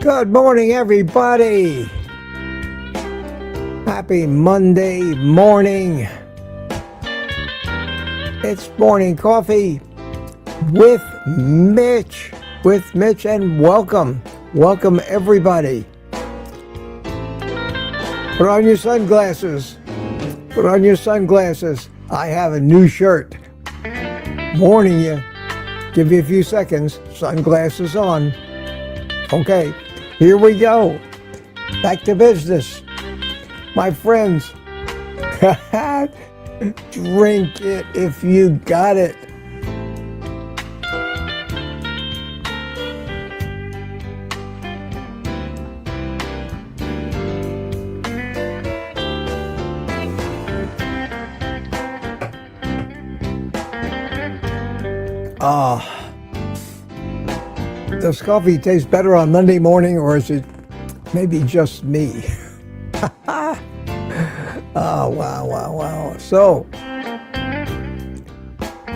Good morning, everybody. Happy Monday morning. It's morning coffee with Mitch. And welcome everybody. Put on your sunglasses. I have a new shirt. Warning you. Give you a few seconds. Sunglasses on. Okay. Here we go. Back to business. My friends, drink it if you got it. Does coffee taste better on Monday morning, or is it maybe just me? Oh, wow. So,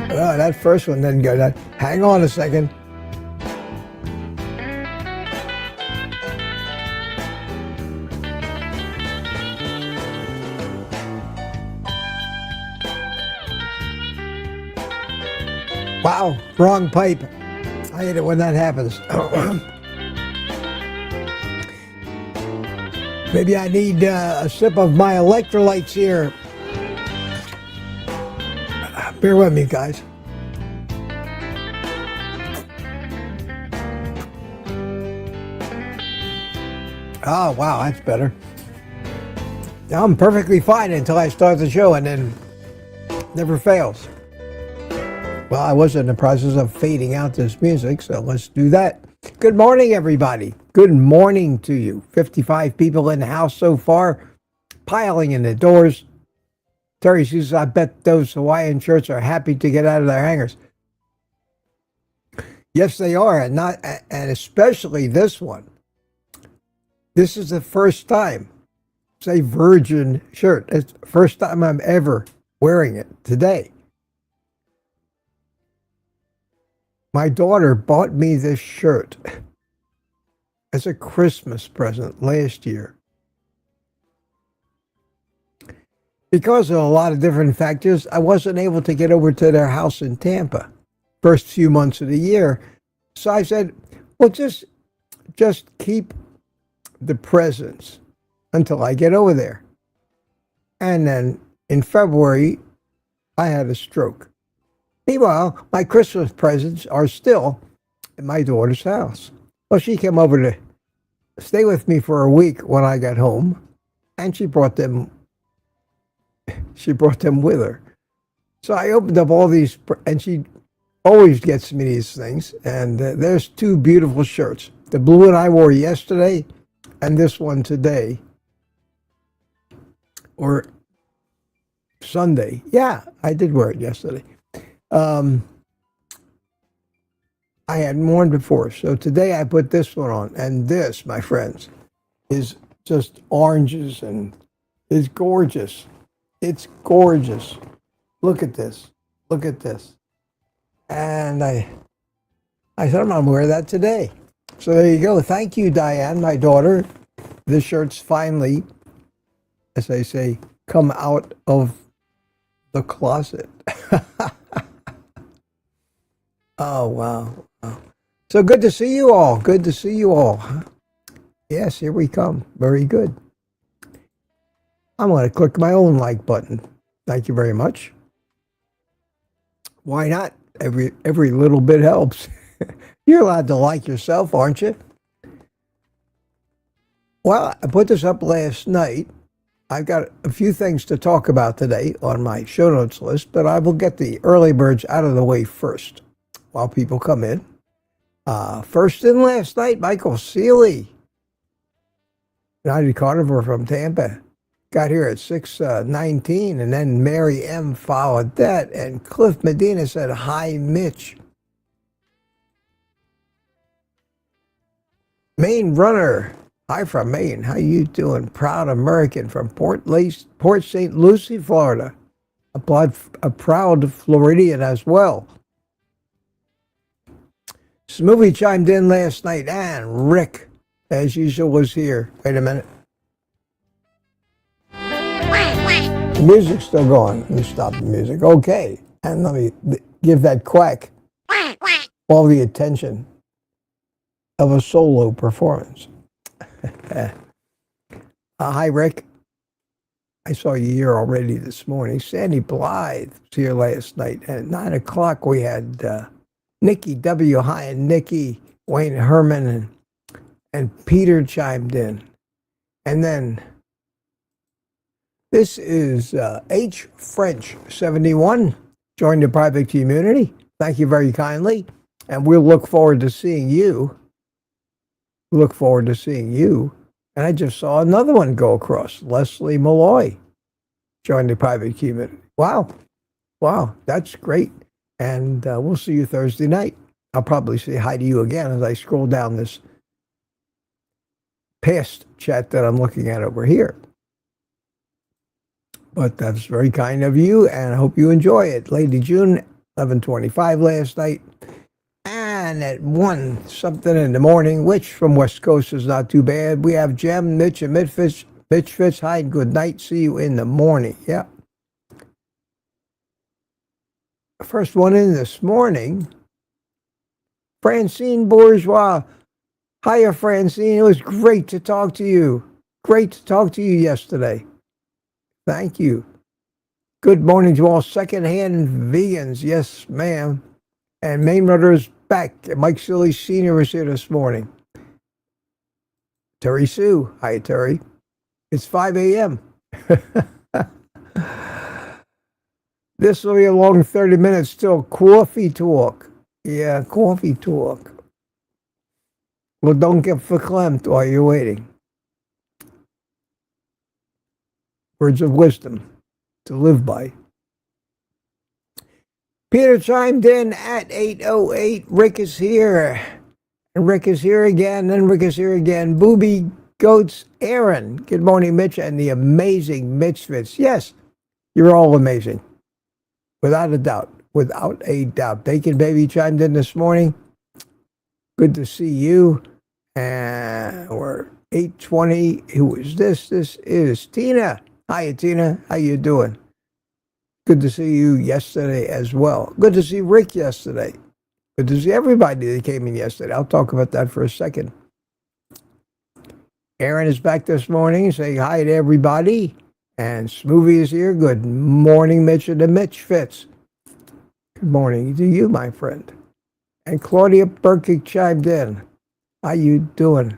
that first one didn't go down. Hang on a second. Wow, wrong pipe. I hate it when that happens. Maybe I need a sip of my electrolytes here. Bear with me, guys. Oh, wow, that's better. I'm perfectly fine until I start the show, and then never fails. Well, I was in the process of fading out this music, so let's do that. Good morning, everybody. Good morning to you. 55 people in the house so far, piling in the doors. Terry says, I bet those Hawaiian shirts are happy to get out of their hangers. Yes, they are, and especially this one. This is the first time. It's a virgin shirt. It's the first time I'm ever wearing it today. My daughter bought me this shirt as a Christmas present last year. Because of a lot of different factors, I wasn't able to get over to their house in Tampa first few months of the year. So I said, well, just keep the presents until I get over there. And then in February, I had a stroke. Meanwhile, my Christmas presents are still at my daughter's house. Well, she came over to stay with me for a week when I got home, and she brought them with her. So I opened up all these, and she always gets me these things, and there's two beautiful shirts. The blue one I wore yesterday, and this one today, or Sunday. Yeah, I did wear it yesterday. I hadn't worn before, so today I put this one on, and this, my friends, is just oranges and is gorgeous. It's gorgeous. Look at this. And I said I'm gonna wear that today. So there you go. Thank you, Diane, my daughter. This shirt's finally, as I say, come out of the closet. Oh, wow. So good to see you all. Yes, here we come. Very good. I'm going to click my own like button. Thank you very much. Why not? Every little bit helps. You're allowed to like yourself, aren't you? Well, I put this up last night, I've got a few things to talk about today on my show notes list, but I will get the early birds out of the way first while people come in. First in last night, Michael Seeley, United Carnivore from Tampa, got here at 6:19, and then Mary M. followed that, and Cliff Medina said, "Hi, Mitch." Maine Runner, hi from Maine. How you doing? Proud American from Port St. Lucie, Florida. A proud Floridian as well. Smoothie chimed in last night, and Rick, as usual, was here. Wait a minute. The music's still going. Let me stop the music. Okay. And let me give that quack all the attention of a solo performance. Hi, Rick. I saw you here already this morning. Sandy Blythe was here last night. And at 9 o'clock, we had Nikki W. Hi, and Nikki, Wayne Herman, and Peter chimed in. And then this is H. French 71. Join the private community. Thank you very kindly. And we'll look forward to seeing you. Look forward to seeing you. And I just saw another one go across. Leslie Malloy joined the private community. Wow. Wow. That's great. And we'll see you Thursday night. I'll probably say hi to you again as I scroll down this past chat that I'm looking at over here. But that's very kind of you, and I hope you enjoy it. Lady June, 11:25 last night. And at 1 something in the morning, which from West Coast is not too bad, we have Jem, Mitch, and Mitch Fitz. Hi, good night. See you in the morning. Yeah. First one in this morning, Francine Bourgeois. Hiya, Francine. It was great to talk to you. Great to talk to you yesterday. Thank you. Good morning to all secondhand vegans. Yes, ma'am. And Maine Runner is back. Mike Silly Sr. was here this morning. Terry Sue. Hi, Terry. It's 5 a.m. This will be a long 30 minutes till coffee talk. Yeah, coffee talk. Well, don't get verklempt while you're waiting. Words of wisdom to live by. Peter chimed in at 8:08. Rick is here. And Rick is here again. And Rick is here again. Booby Goats Aaron. Good morning, Mitch, and the amazing Mitch Fitz. Yes, you're all amazing. Without a doubt. Without a doubt. Bacon Baby chimed in this morning. Good to see you. And we're 8:20. Who is this? This is Tina. Hiya, Tina. How you doing? Good to see you yesterday as well. Good to see Rick yesterday. Good to see everybody that came in yesterday. I'll talk about that for a second. Aaron is back this morning saying hi to everybody. And Smoothie is here. Good morning, Mitch and the Mitch Fitz. Good morning to you, my friend. And Claudia Burkick chimed in. How you doing?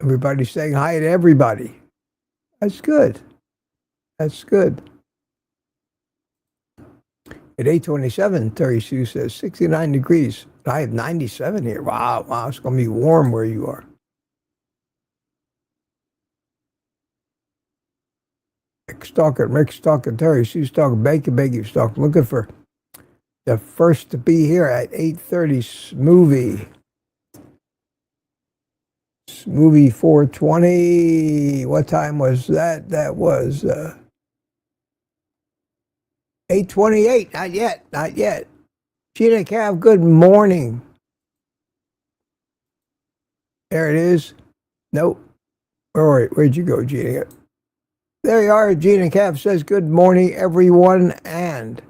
Everybody's saying hi to everybody. That's good. That's good. At 8:27, Terry Sue says 69 degrees. I have 97 here. Wow, it's going to be warm where you are. Rick's talking, Terry Sue's talking, Baker's talking. Looking for the first to be here at 8:30. Smoothie 420. What time was that? That was 8:28. Not yet. Gina Cav, good morning. There it is. Nope. Where'd you go, Gina? There you are. Gina Cav says, good morning, everyone. And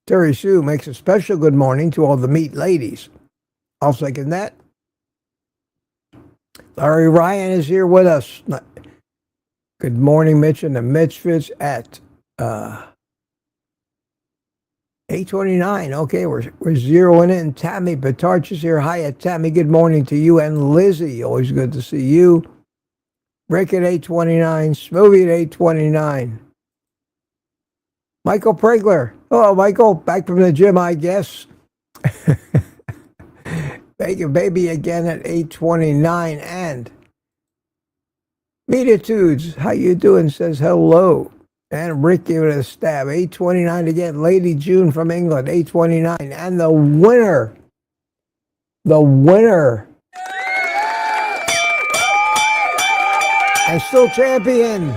Terry Sue makes a special good morning to all the meat ladies. I'll second that. Larry Ryan is here with us. Good morning, Mitch and the Mitch Fitz at 8:29. Okay, we're zeroing in. Tammy Batarch is here. Hiya, Tammy. Good morning to you and Lizzie. Always good to see you. Rick at 8:29. Smoothie at 8:29. Michael Pregler. Hello, Michael. Back from the gym, I guess. Bacon Baby again at 8:29. And Meatitudes, how you doing? Says hello. And Rick gave it a stab. 8:29 again. Lady June from England, 8:29. And the winner, and still champion,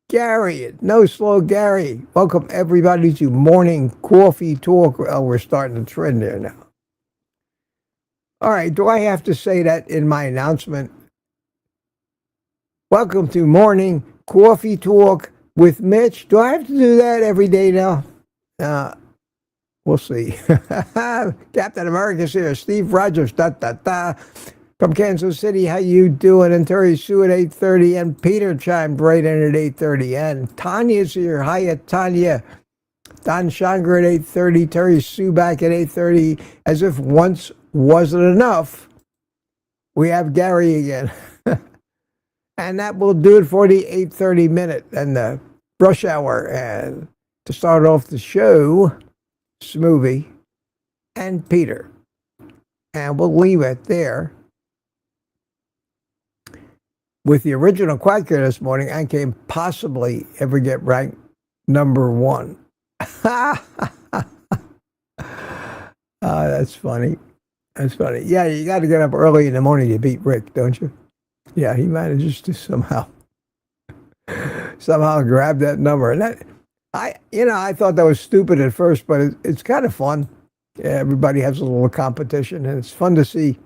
Gary, no slow Gary. Welcome everybody to Morning Coffee Talk. Oh, we're starting a trend there now. All right, do I have to say that in my announcement? Welcome to Morning Coffee Talk with Mitch. Do I have to do that every day now? We'll see. Captain America's here. Steve Rogers, from Kansas City. How you doing? And Terry Sue at 8:30. And Peter chimed right in at 8:30. And Tanya's here. Hiya, Tanya. Don Shanger at 8:30. Terry Sue back at 8:30. As if once wasn't enough, we have Gary again. And that will do it for the 8:30 minute and the rush hour. And to start off the show, Smoothie and Peter. And we'll leave it there. With the original Quacker this morning, I can possibly ever get ranked number one. That's funny. That's funny. Yeah, you got to get up early in the morning to beat Rick, don't you? Yeah, he manages to somehow grab that number. And that, I thought that was stupid at first, but it's kind of fun. Yeah, everybody has a little competition, and it's fun to see.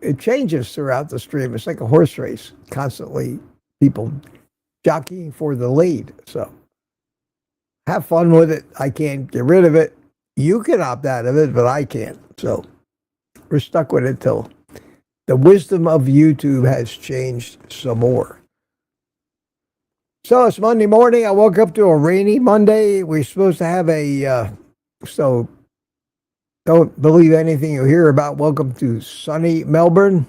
It changes throughout the stream. It's like a horse race, constantly people jockeying for the lead. So have fun with it. I can't get rid of it. You can opt out of it, but I can't. So we're stuck with it till the wisdom of YouTube has changed some more. So it's Monday morning. I woke up to a rainy Monday. We're supposed to have so don't believe anything you hear about. Welcome to sunny Melbourne.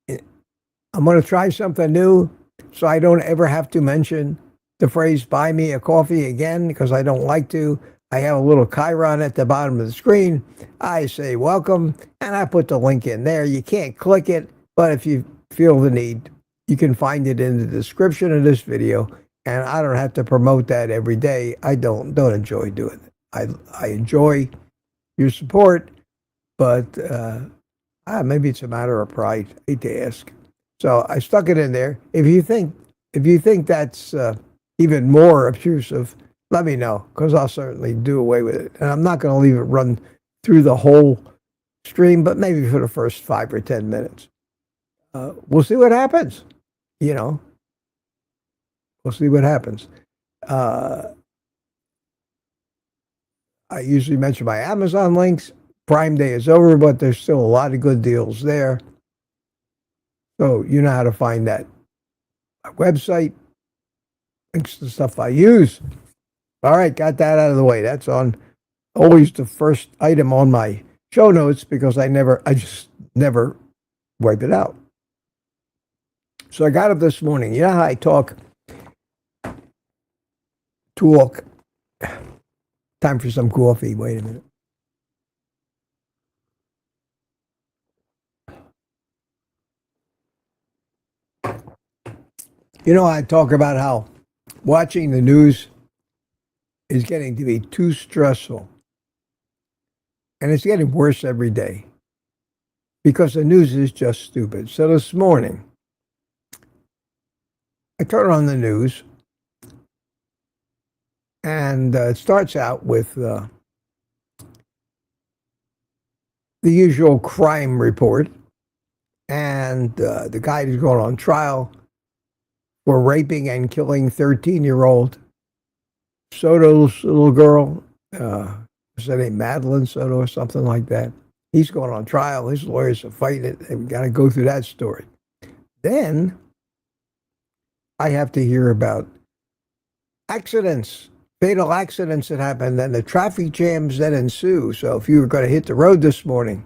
I'm going to try something new so I don't ever have to mention the phrase buy me a coffee again, because I don't like to. I have a little chyron at the bottom of the screen. I say welcome, and I put the link in there. You can't click it, but if you feel the need, you can find it in the description of this video, and I don't have to promote that every day. I don't enjoy doing it. I enjoy your support, but maybe it's a matter of pride. I hate to ask. So I stuck it in there. If you think that's even more obtrusive, let me know, because I'll certainly do away with it. And I'm not going to leave it run through the whole stream, but maybe for the first 5 or 10 minutes. We'll see what happens. We'll see what happens. I usually mention my Amazon links. Prime Day is over, but there's still a lot of good deals there. So you know how to find that. My website, links to stuff I use. All right, got that out of the way. That's always the first item on my show notes, because I just never wipe it out. So I got up this morning. You know how I talk. Time for some coffee. Wait a minute. I talk about how watching the news is getting to be too stressful. And it's getting worse every day, because the news is just stupid. So this morning, I turn on the news, and it starts out with the usual crime report. And the guy is going on trial for raping and killing 13-year-old Soto's little girl. Was that name Madeline Soto or something like that? He's going on trial. His lawyers are fighting it. They've got to go through that story. Then I have to hear about accidents, fatal accidents that happen, and the traffic jams that ensue. So if you were going to hit the road this morning,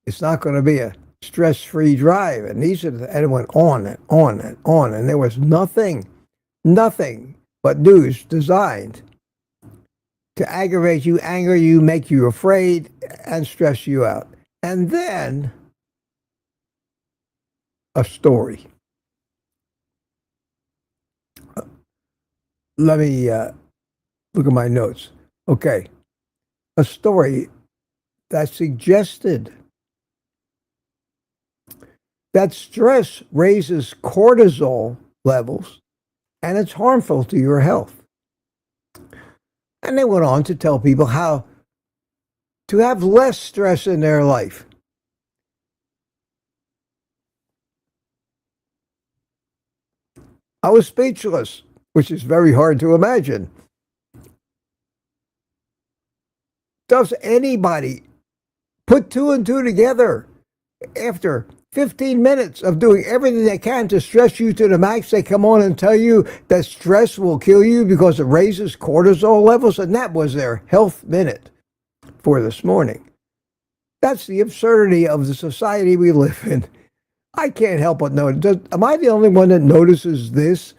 it's not going to be a stress-free drive. And and it went on and on and on, and there was nothing but news designed to aggravate you, anger you, make you afraid, and stress you out. And then a story. Let me look at my notes. Okay. A story that suggested that stress raises cortisol levels and it's harmful to your health. And they went on to tell people how to have less stress in their life. I was speechless, which is very hard to imagine. Does anybody put two and two together after 15 minutes of doing everything they can to stress you to the max? They come on and tell you that stress will kill you because it raises cortisol levels, and that was their health minute for this morning. That's the absurdity of the society we live in. I can't help but notice. Am I the only one that notices this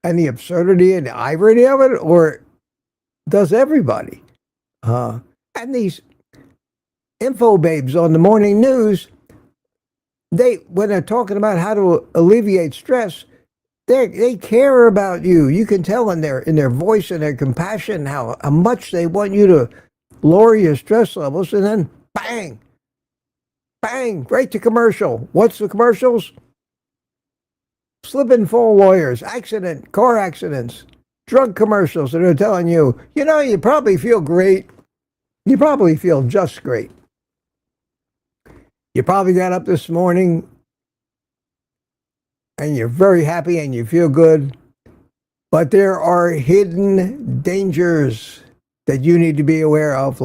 and the absurdity and the irony of it, or does everybody? And these info babes on the morning news, when they're talking about how to alleviate stress, they care about you. You can tell in their voice and their compassion how much they want you to lower your stress levels, and then bang, right to commercial. What's the commercials? Slip and fall lawyers, car accidents, drug commercials that are telling you, you probably feel great. You probably feel just great. You probably got up this morning and you're very happy and you feel good, but there are hidden dangers that you need to be aware of,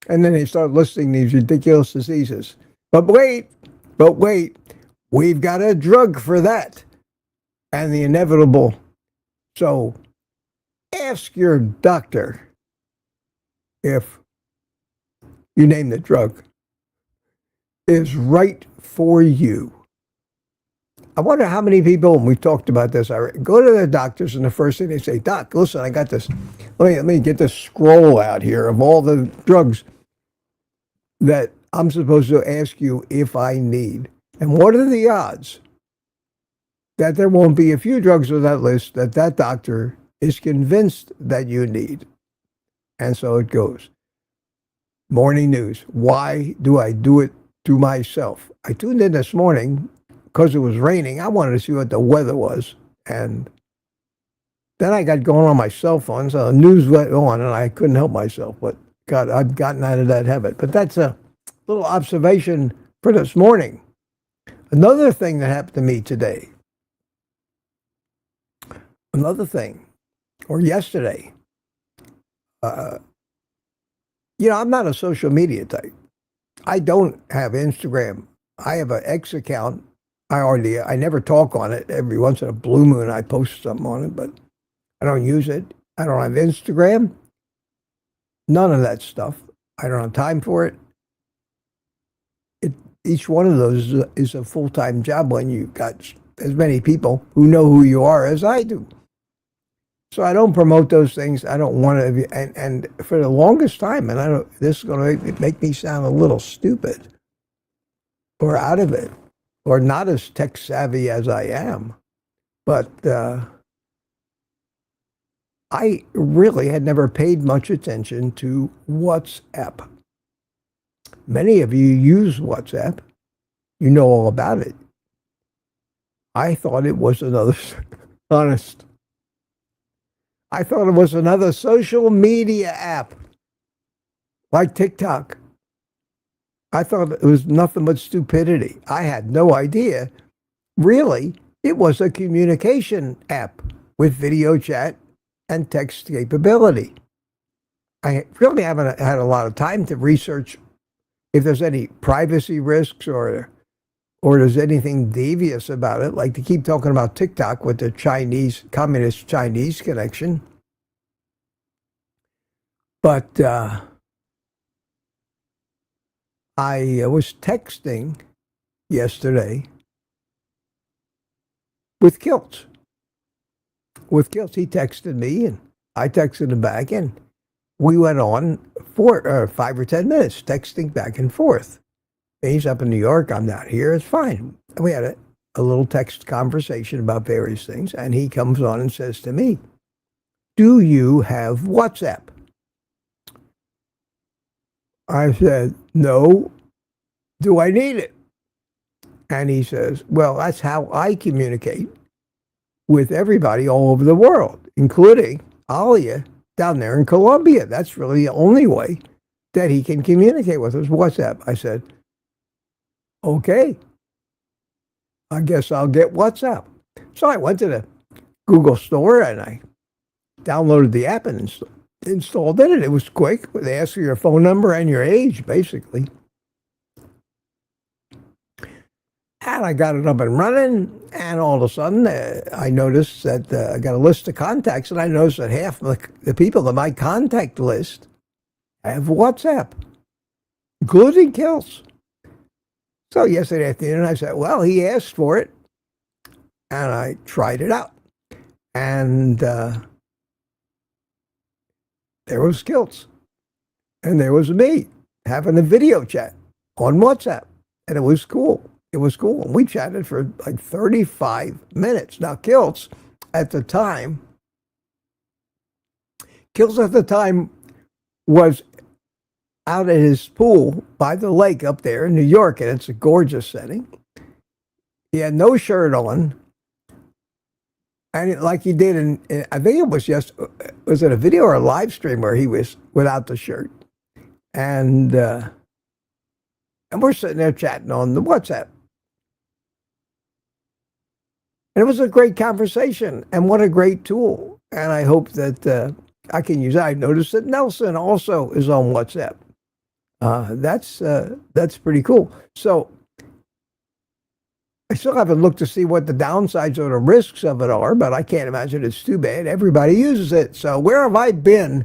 and then they start listing these ridiculous diseases. But wait, we've got a drug for that and the inevitable. So ask your doctor if you name the drug is right for you. I wonder how many people, and we've talked about this, go to their doctors and the first thing they say, Doc, listen, I got this. Let me get this scroll out here of all the drugs that I'm supposed to ask you if I need. And what are the odds that there won't be a few drugs on that list that doctor is convinced that you need? And so it goes. Morning news. Why do I do it to myself? I tuned in this morning because it was raining. I wanted to see what the weather was. And then I got going on my cell phone, so the news went on, and I couldn't help myself. But God, I've gotten out of that habit. But that's a little observation for this morning. Another thing that happened to me today. Yesterday. I'm not a social media type. I don't have Instagram. I have an X account. I never talk on it. Every once in a blue moon, I post something on it, but I don't use it. I don't have Instagram. None of that stuff. I don't have time for it. Each one of those is a full-time job when you've got as many people who know who you are as I do. So I don't promote those things. I don't want to be, and for the longest time, and this is going to make me sound a little stupid or out of it or not as tech savvy as I am, but I really had never paid much attention to WhatsApp. Many of you use WhatsApp. You know all about it. I thought it was another, honest. I thought it was another social media app like TikTok. I thought it was nothing but stupidity. I had no idea. Really, it was a communication app with video chat and text capability. I really haven't had a lot of time to research if there's any privacy risks or or there's anything devious about it, like to keep talking about TikTok with the Chinese, communist Chinese connection. But I was texting yesterday with Kilts. With Kilts, he texted me, and I texted him back, and we went on for 5 or 10 minutes texting back and forth. He's up in New York. I'm not here. It's fine. We had a little text conversation about various things, and he comes on and says to me, "Do you have WhatsApp?" I said, "No. Do I need it?" And he says, "Well, that's how I communicate with everybody all over the world, including Alia down there in Colombia. That's really the only way that he can communicate with us, WhatsApp." I said, "Okay, I guess I'll get WhatsApp." So I went to the Google store and I downloaded the app and installed it. And it was quick. They ask for your phone number and your age, basically. And I got it up and running, and all of a sudden, I noticed that I got a list of contacts, and I noticed that half of the people in my contact list have WhatsApp, including Kills. So yesterday afternoon, I said, well, he asked for it, and I tried it out. And there was Kills, and there was me having a video chat on WhatsApp, and it was cool. It was cool. We chatted for like 35 minutes. Now, Kilts at the time was out at his pool by the lake up there in New York, and it's a gorgeous setting. He had no shirt on, and like he did in I think it was it a video or a live stream where he was without the shirt, and we're sitting there chatting on the WhatsApp. And it was a great conversation, and what a great tool. And I hope that I can use it. I noticed that Nelson also is on WhatsApp. That's pretty cool. So I still haven't looked to see what the downsides or the risks of it are, but I can't imagine it's too bad. Everybody uses it. So where have I been?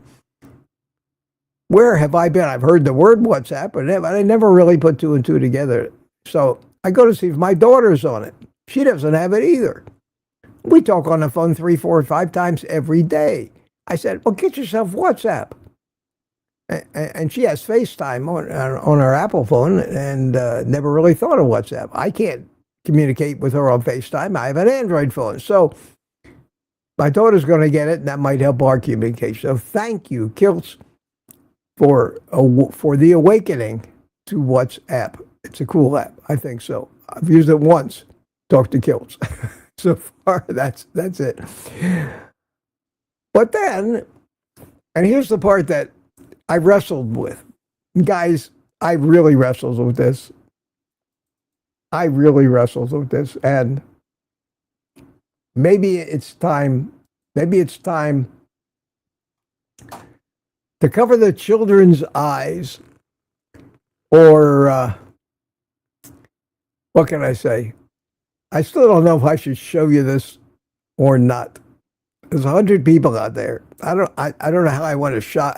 I've heard the word WhatsApp, but I never really put two and two together. So I go to see if my daughter's on it. She doesn't have it either. We talk on the phone 3, 4, 5 times every day. I said, well, get yourself WhatsApp. And she has FaceTime on her Apple phone and never really thought of WhatsApp. I can't communicate with her on FaceTime. I have an Android phone. So my daughter's going to get it, and that might help our communication. So thank you, Kilts, for the awakening to WhatsApp. It's a cool app. I think so. I've used it once. Talk to Kilts. So far, that's it. But then, and here's the part that I wrestled with. Guys, I really wrestled with this. And maybe it's time to cover the children's eyes, or what can I say? I still don't know if I should show you this or not. There's 100 people out there. I don't know how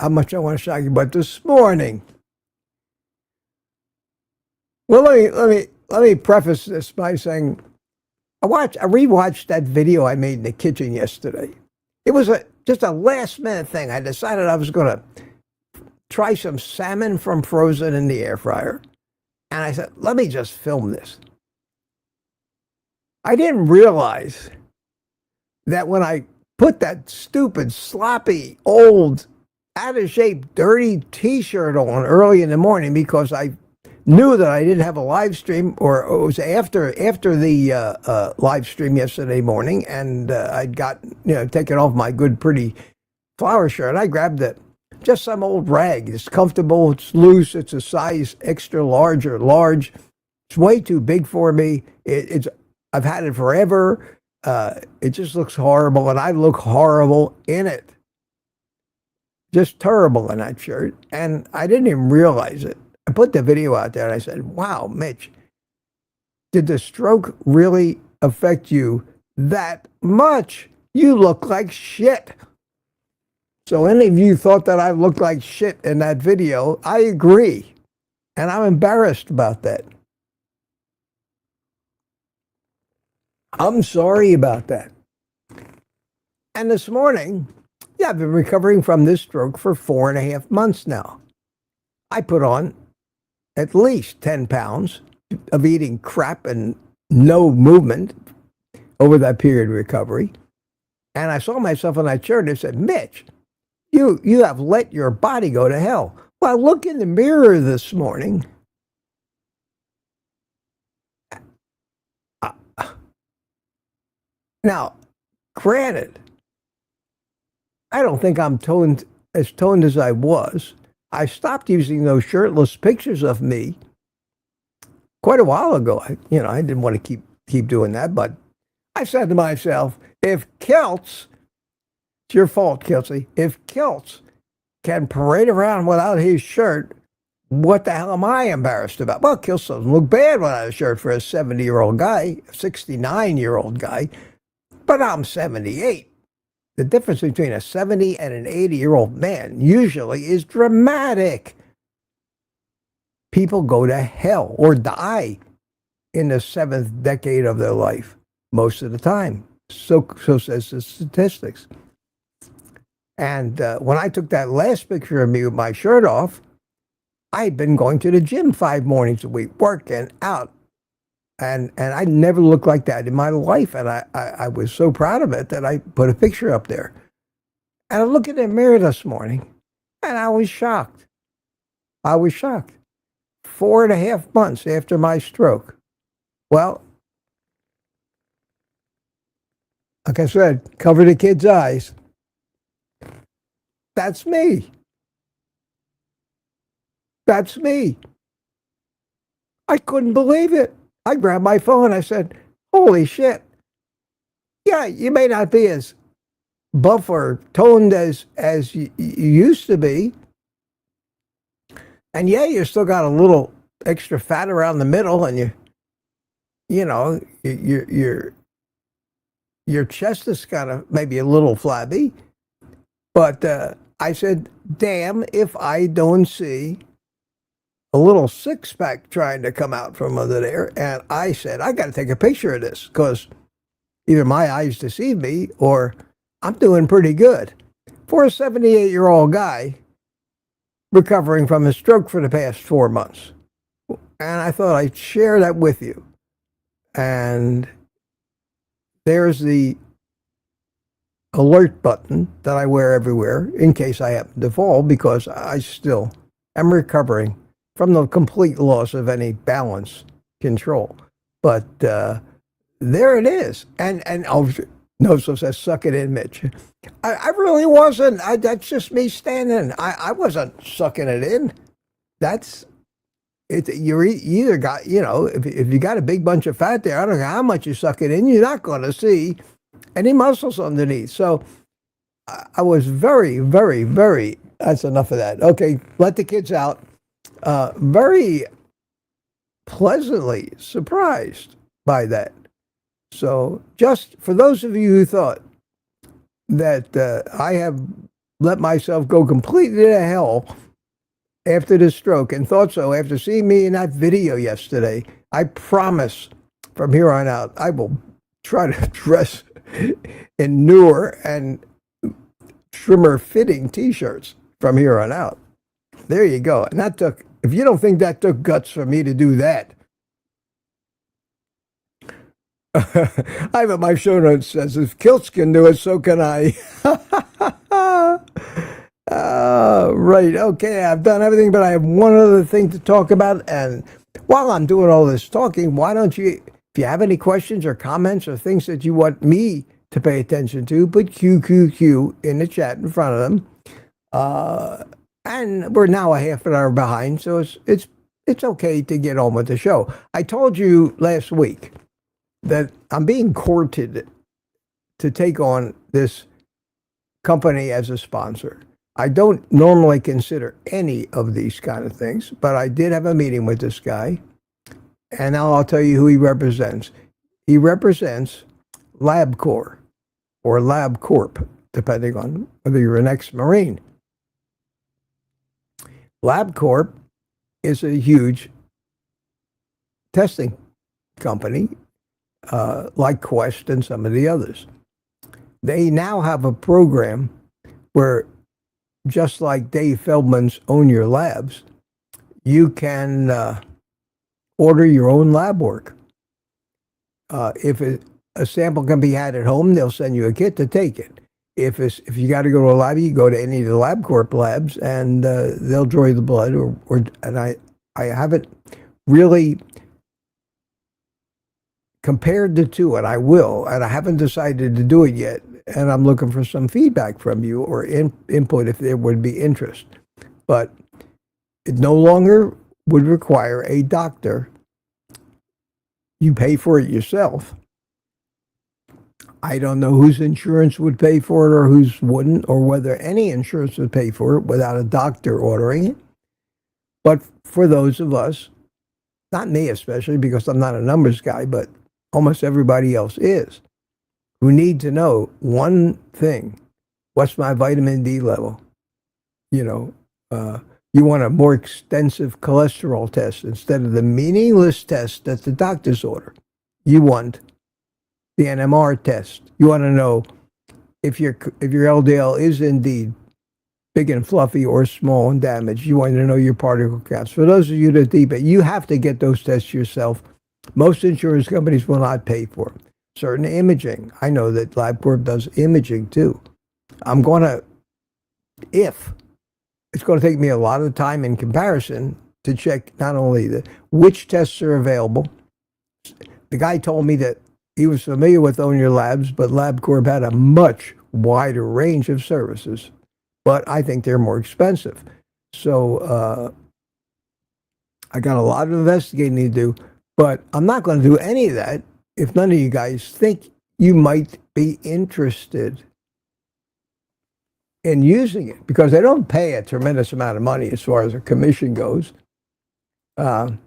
much I want to shock you, but this morning. Well, let me preface this by saying I rewatched that video I made in the kitchen yesterday. It was just a last minute thing. I decided I was going to try some salmon from frozen in the air fryer. And I said, let me just film this. I didn't realize that when I put that stupid, sloppy, old, out of shape, dirty t-shirt on early in the morning, because I knew that I didn't have a live stream, or it was after the live stream yesterday morning, and I'd got, taken off my good, pretty flower shirt. I grabbed just some old rag. It's comfortable, it's loose, it's a size extra large or large. It's way too big for me. I've had it forever. It just looks horrible, and I look horrible in it. Just terrible in that shirt, and I didn't even realize it. I put the video out there, and I said, wow, Mitch, Did the stroke really affect you that much? You look like shit. So any of you thought that I looked like shit in that video, I agree. And I'm embarrassed about that. I'm sorry about that. And this morning, yeah, I've been recovering from this stroke for 4.5 months now. I put on at least 10 pounds of eating crap and no movement over that period of recovery. And I saw myself on that chair and said, Mitch, you have let your body go to hell. Well, I look in the mirror this morning. Now, granted, I don't think I'm as toned as I was. I stopped using those shirtless pictures of me quite a while ago. I didn't want to keep doing that, but I said to myself, if Kiltz, it's your fault, Kiltsy, if Kiltz can parade around without his shirt, what the hell am I embarrassed about? Well, Kiltz doesn't look bad without a shirt for a 70-year-old guy, a 69-year-old guy, but I'm 78. The difference between a 70 and an 80-year-old man usually is dramatic. People go to hell or die in the 7th decade of their life most of the time. So says the statistics. And when I took that last picture of me with my shirt off, I had been going to the gym 5 mornings a week, working out. And I never looked like that in my life. And I was so proud of it that I put a picture up there. And I looked in the mirror this morning, and I was shocked. 4.5 months after my stroke. Well, like I said, cover the kid's eyes. That's me. That's me. I couldn't believe it. I grabbed my phone. I said, holy shit. Yeah, you may not be as buff or toned as you used to be. And yeah, you still got a little extra fat around the middle, and your chest is kind of maybe a little flabby. But I said, damn if I don't see a little six-pack trying to come out from under there. And I said, I got to take a picture of this, because either my eyes deceive me or I'm doing pretty good. For a 78-year-old guy recovering from a stroke for the past 4 months. And I thought I'd share that with you. And there's the alert button that I wear everywhere in case I happen to fall, because I still am recovering from the complete loss of any balance control. But there it is. And Noso says, suck it in, Mitch. I really wasn't. That's just me standing. I wasn't sucking it in. That's it. You either got, if you got a big bunch of fat there, I don't know how much you suck it in, you're not going to see any muscles underneath. So I was very, very, very, that's enough of that. Okay, let the kids out. Very pleasantly surprised by that. So just for those of you who thought that I have let myself go completely to hell after this stroke, and thought so after seeing me in that video yesterday, I promise from here on out, I will try to dress in newer and trimmer fitting t-shirts from here on out. There you go. And that took, if you don't think that took guts for me to do that, I have my show notes says, if Kiltz can do it, so can I. Right. Okay. I've done everything, but I have one other thing to talk about. And while I'm doing all this talking, why don't you, if you have any questions or comments or things that you want me to pay attention to, put QQQ in the chat in front of them. And we're now a half an hour behind, so it's okay to get on with the show. I told you last week that I'm being courted to take on this company as a sponsor. I don't normally consider any of these kind of things, but I did have a meeting with this guy, And now I'll tell you who he represents. He represents LabCorp or LabCorp, depending on whether you're an ex-Marine. LabCorp is a huge testing company, like Quest and some of the others. They now have a program where, just like Dave Feldman's Own Your Labs, you can order your own lab work. If a sample can be had at home, they'll send you a kit to take it. If you got to go to a lab, you go to any of the LabCorp labs, and they'll draw you the blood. And I haven't really compared the two, and I will, and I haven't decided to do it yet. And I'm looking for some feedback from you or input if there would be interest. But it no longer would require a doctor. You pay for it yourself. I don't know whose insurance would pay for it or whose wouldn't, or whether any insurance would pay for it without a doctor ordering it. But for those of us, not me especially, because I'm not a numbers guy, but almost everybody else is, who need to know one thing: what's my vitamin D level? You want a more extensive cholesterol test instead of the meaningless test that the doctors order. You want the NMR test. You want to know if your LDL is indeed big and fluffy or small and damaged. You want to know your particle counts. For those of you that deep it, you have to get those tests yourself. Most insurance companies will not pay for them. Certain imaging. I know that LabCorp does imaging too. It's going to take me a lot of time in comparison to check not only which tests are available. The guy told me that he was familiar with Own Your Labs, but LabCorp had a much wider range of services. But I think they're more expensive. So I got a lot of investigating to do, but I'm not going to do any of that if none of you guys think you might be interested in using it, because they don't pay a tremendous amount of money as far as a commission goes. I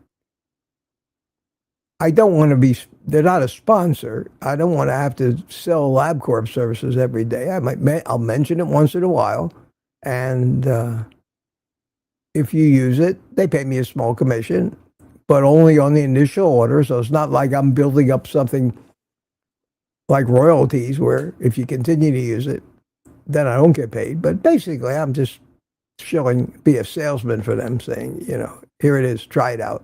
don't want to be, they're not a sponsor. I don't want to have to sell LabCorp services every day. I'll mention it once in a while. And if you use it, they pay me a small commission, but only on the initial order. So it's not like I'm building up something like royalties where if you continue to use it, then I don't get paid. But basically, I'm just be a salesman for them, saying, here it is, try it out.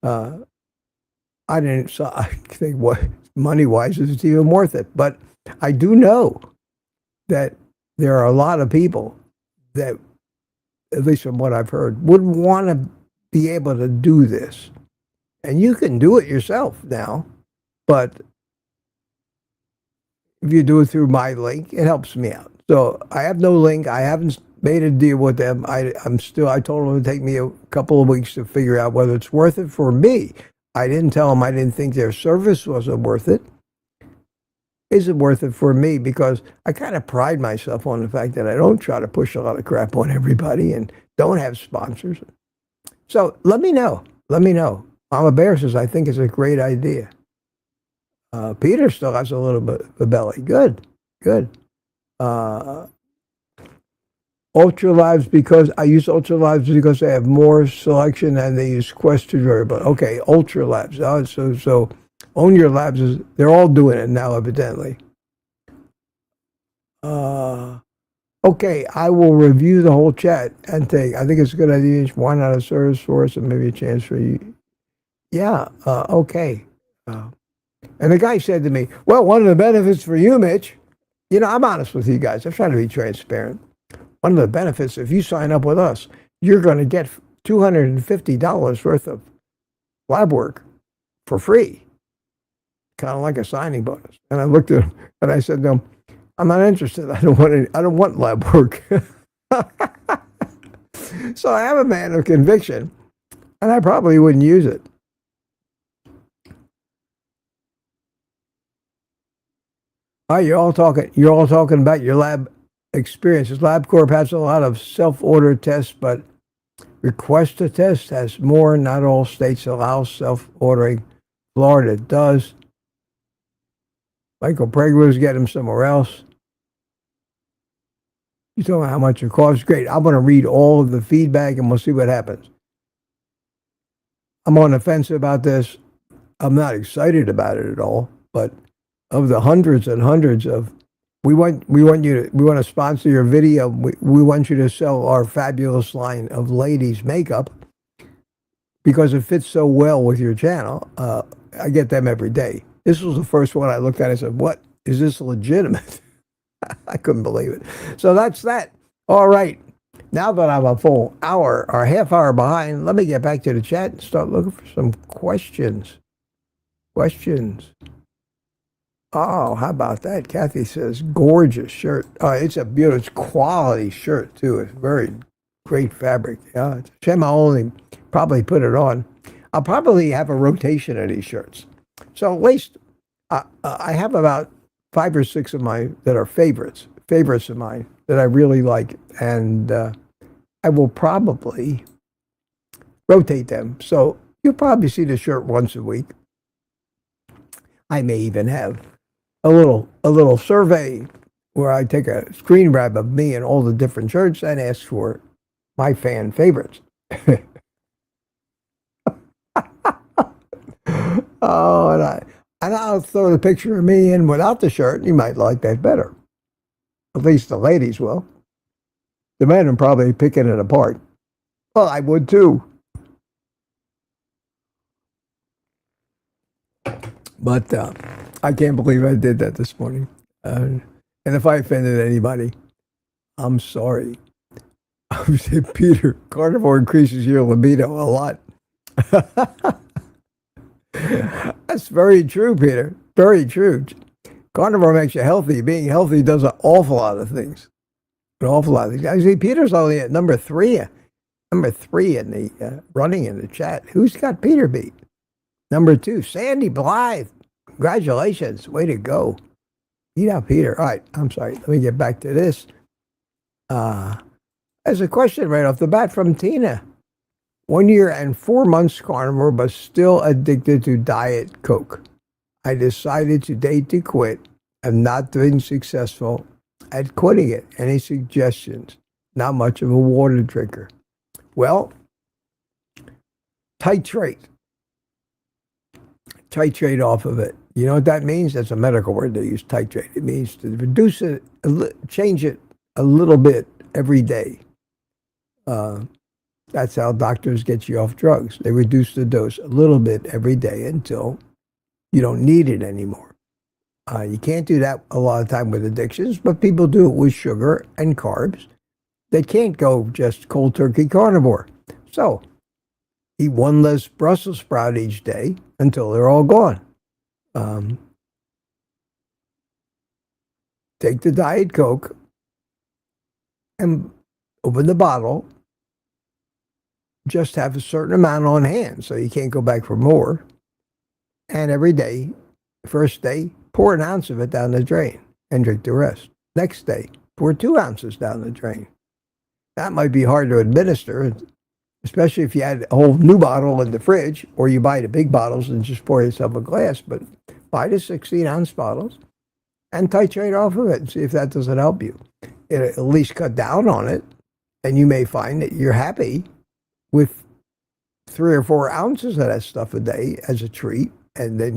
I think what money-wise it's even worth it. But I do know that there are a lot of people that, at least from what I've heard, would want to be able to do this. And you can do it yourself now, but if you do it through my link, it helps me out. So I have no link. I haven't made a deal with them. I told them it would take me a couple of weeks to figure out whether it's worth it for me. I didn't tell them I didn't think their service wasn't worth it. Is it worth it for me? Because I kind of pride myself on the fact that I don't try to push a lot of crap on everybody and don't have sponsors. So let me know. Mama Bear says, I think it's a great idea. Peter still has a little bit of a belly. Good. Ultra Labs, because I use Ultra Labs because they have more selection and they use Quest to variable. Okay, Ultra Labs. So Own Your Labs they're all doing it now, evidently. Okay, I will review the whole chat and I think it's a good idea. Why not a service for us and maybe a chance for you? Yeah, okay. And the guy said to me, well, one of the benefits for you, Mitch, I'm honest with you guys. I'm trying to be transparent. One of the benefits, if you sign up with us, you're going to get $250 worth of lab work for free, kind of like a signing bonus. And I looked at him and I said to him, I'm not interested. I don't want lab work. So I am a man of conviction, and I probably wouldn't use it. All right, you're all talking about your lab experiences. LabCorp has a lot of self-order tests, but request a test has more. Not all states allow self-ordering. Florida does. Michael Pregler's get him somewhere else. You talking about how much it costs? Great. I'm going to read all of the feedback and we'll see what happens. I'm on the fence about this. I'm not excited about it at all, but of the hundreds and hundreds of, we want to sponsor your video. We want you to sell our fabulous line of ladies makeup because it fits so well with your channel. I get them every day. This was the first one I looked at and said, what, is this legitimate? I couldn't believe it. So that's that. All right. Now that I'm a full hour or half hour behind, let me get back to the chat and start looking for some questions. Oh, how about that? Kathy says, gorgeous shirt. Oh, it's a beautiful, quality shirt, too. It's very great fabric. Yeah, it's a shame I only probably put it on. I'll probably have a rotation of these shirts. So at least I have about 5 or 6 of mine that are favorites of mine that I really like. And I will probably rotate them. So you'll probably see the shirt once a week. I may even have a little survey where I take a screen grab of me and all the different shirts and ask for my fan favorites. Oh, and I'll throw the picture of me in without the shirt. You might like that better. At least the ladies will. The men are probably picking it apart. Well, I would too. But I can't believe I did that this morning. And if I offended anybody, I'm sorry. I would say, Peter, carnivore increases your libido a lot. That's very true, Peter. Very true. Carnivore makes you healthy. Being healthy does an awful lot of things. An awful lot of things. I see Peter's only at number 3. Number 3 in the running in the chat. Who's got Peter beat? Number 2, Sandy Blythe. Congratulations. Way to go. Beat out Peter. All right. I'm sorry. Let me get back to this. There's a question right off the bat from Tina. 1 year and 4 months carnivore, but still addicted to Diet Coke. I decided today to quit. I'm not being successful at quitting it. Any suggestions? Not much of a water drinker. Well, titrate off of it. You know what that means? That's a medical word they use, titrate. It means to reduce it, change it a little bit every day. That's how doctors get you off drugs. They reduce the dose a little bit every day until you don't need it anymore. You can't do that a lot of time with addictions, but people do it with sugar and carbs. They can't go just cold turkey carnivore. So eat 1 less Brussels sprout each day until they're all gone. Take the Diet Coke and open the bottle. Just have a certain amount on hand so you can't go back for more. And every day, first day, pour 1 ounce of it down the drain and drink the rest. Next day, pour 2 ounces down the drain. That might be hard to administer, especially if you had a whole new bottle in the fridge, or you buy the big bottles and just pour yourself a glass. But buy the 16-ounce bottles and titrate off of it and see if that doesn't help you. It'll at least cut down on it, and you may find that you're happy with 3 or 4 ounces of that stuff a day as a treat, and then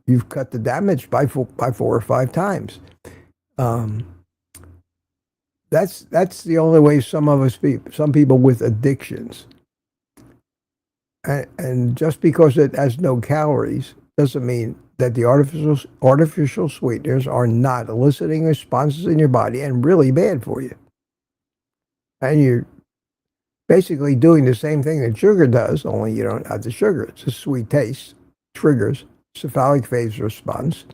you've cut the damage by 4 or 5 times. That's the only way some people with addictions. And just because it has no calories doesn't mean that the artificial sweeteners are not eliciting responses in your body and really bad for you. And you're basically doing the same thing that sugar does, only you don't have the sugar. It's a sweet taste, triggers cephalic phase response,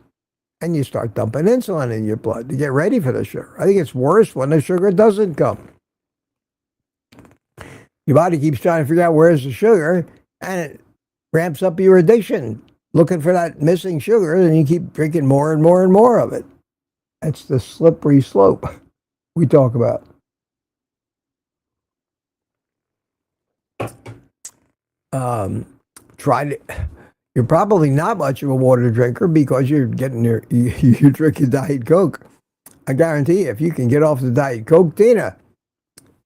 and you start dumping insulin in your blood to get ready for the sugar. I think it's worse when the sugar doesn't come. Your body keeps trying to figure out where's the sugar, and it ramps up your addiction, looking for that missing sugar, and you keep drinking more and more and more of it. That's the slippery slope we talk about. Try to. You're probably not much of a water drinker because you're getting you're drinking Diet Coke. I guarantee you, if you can get off the Diet Coke, Tina,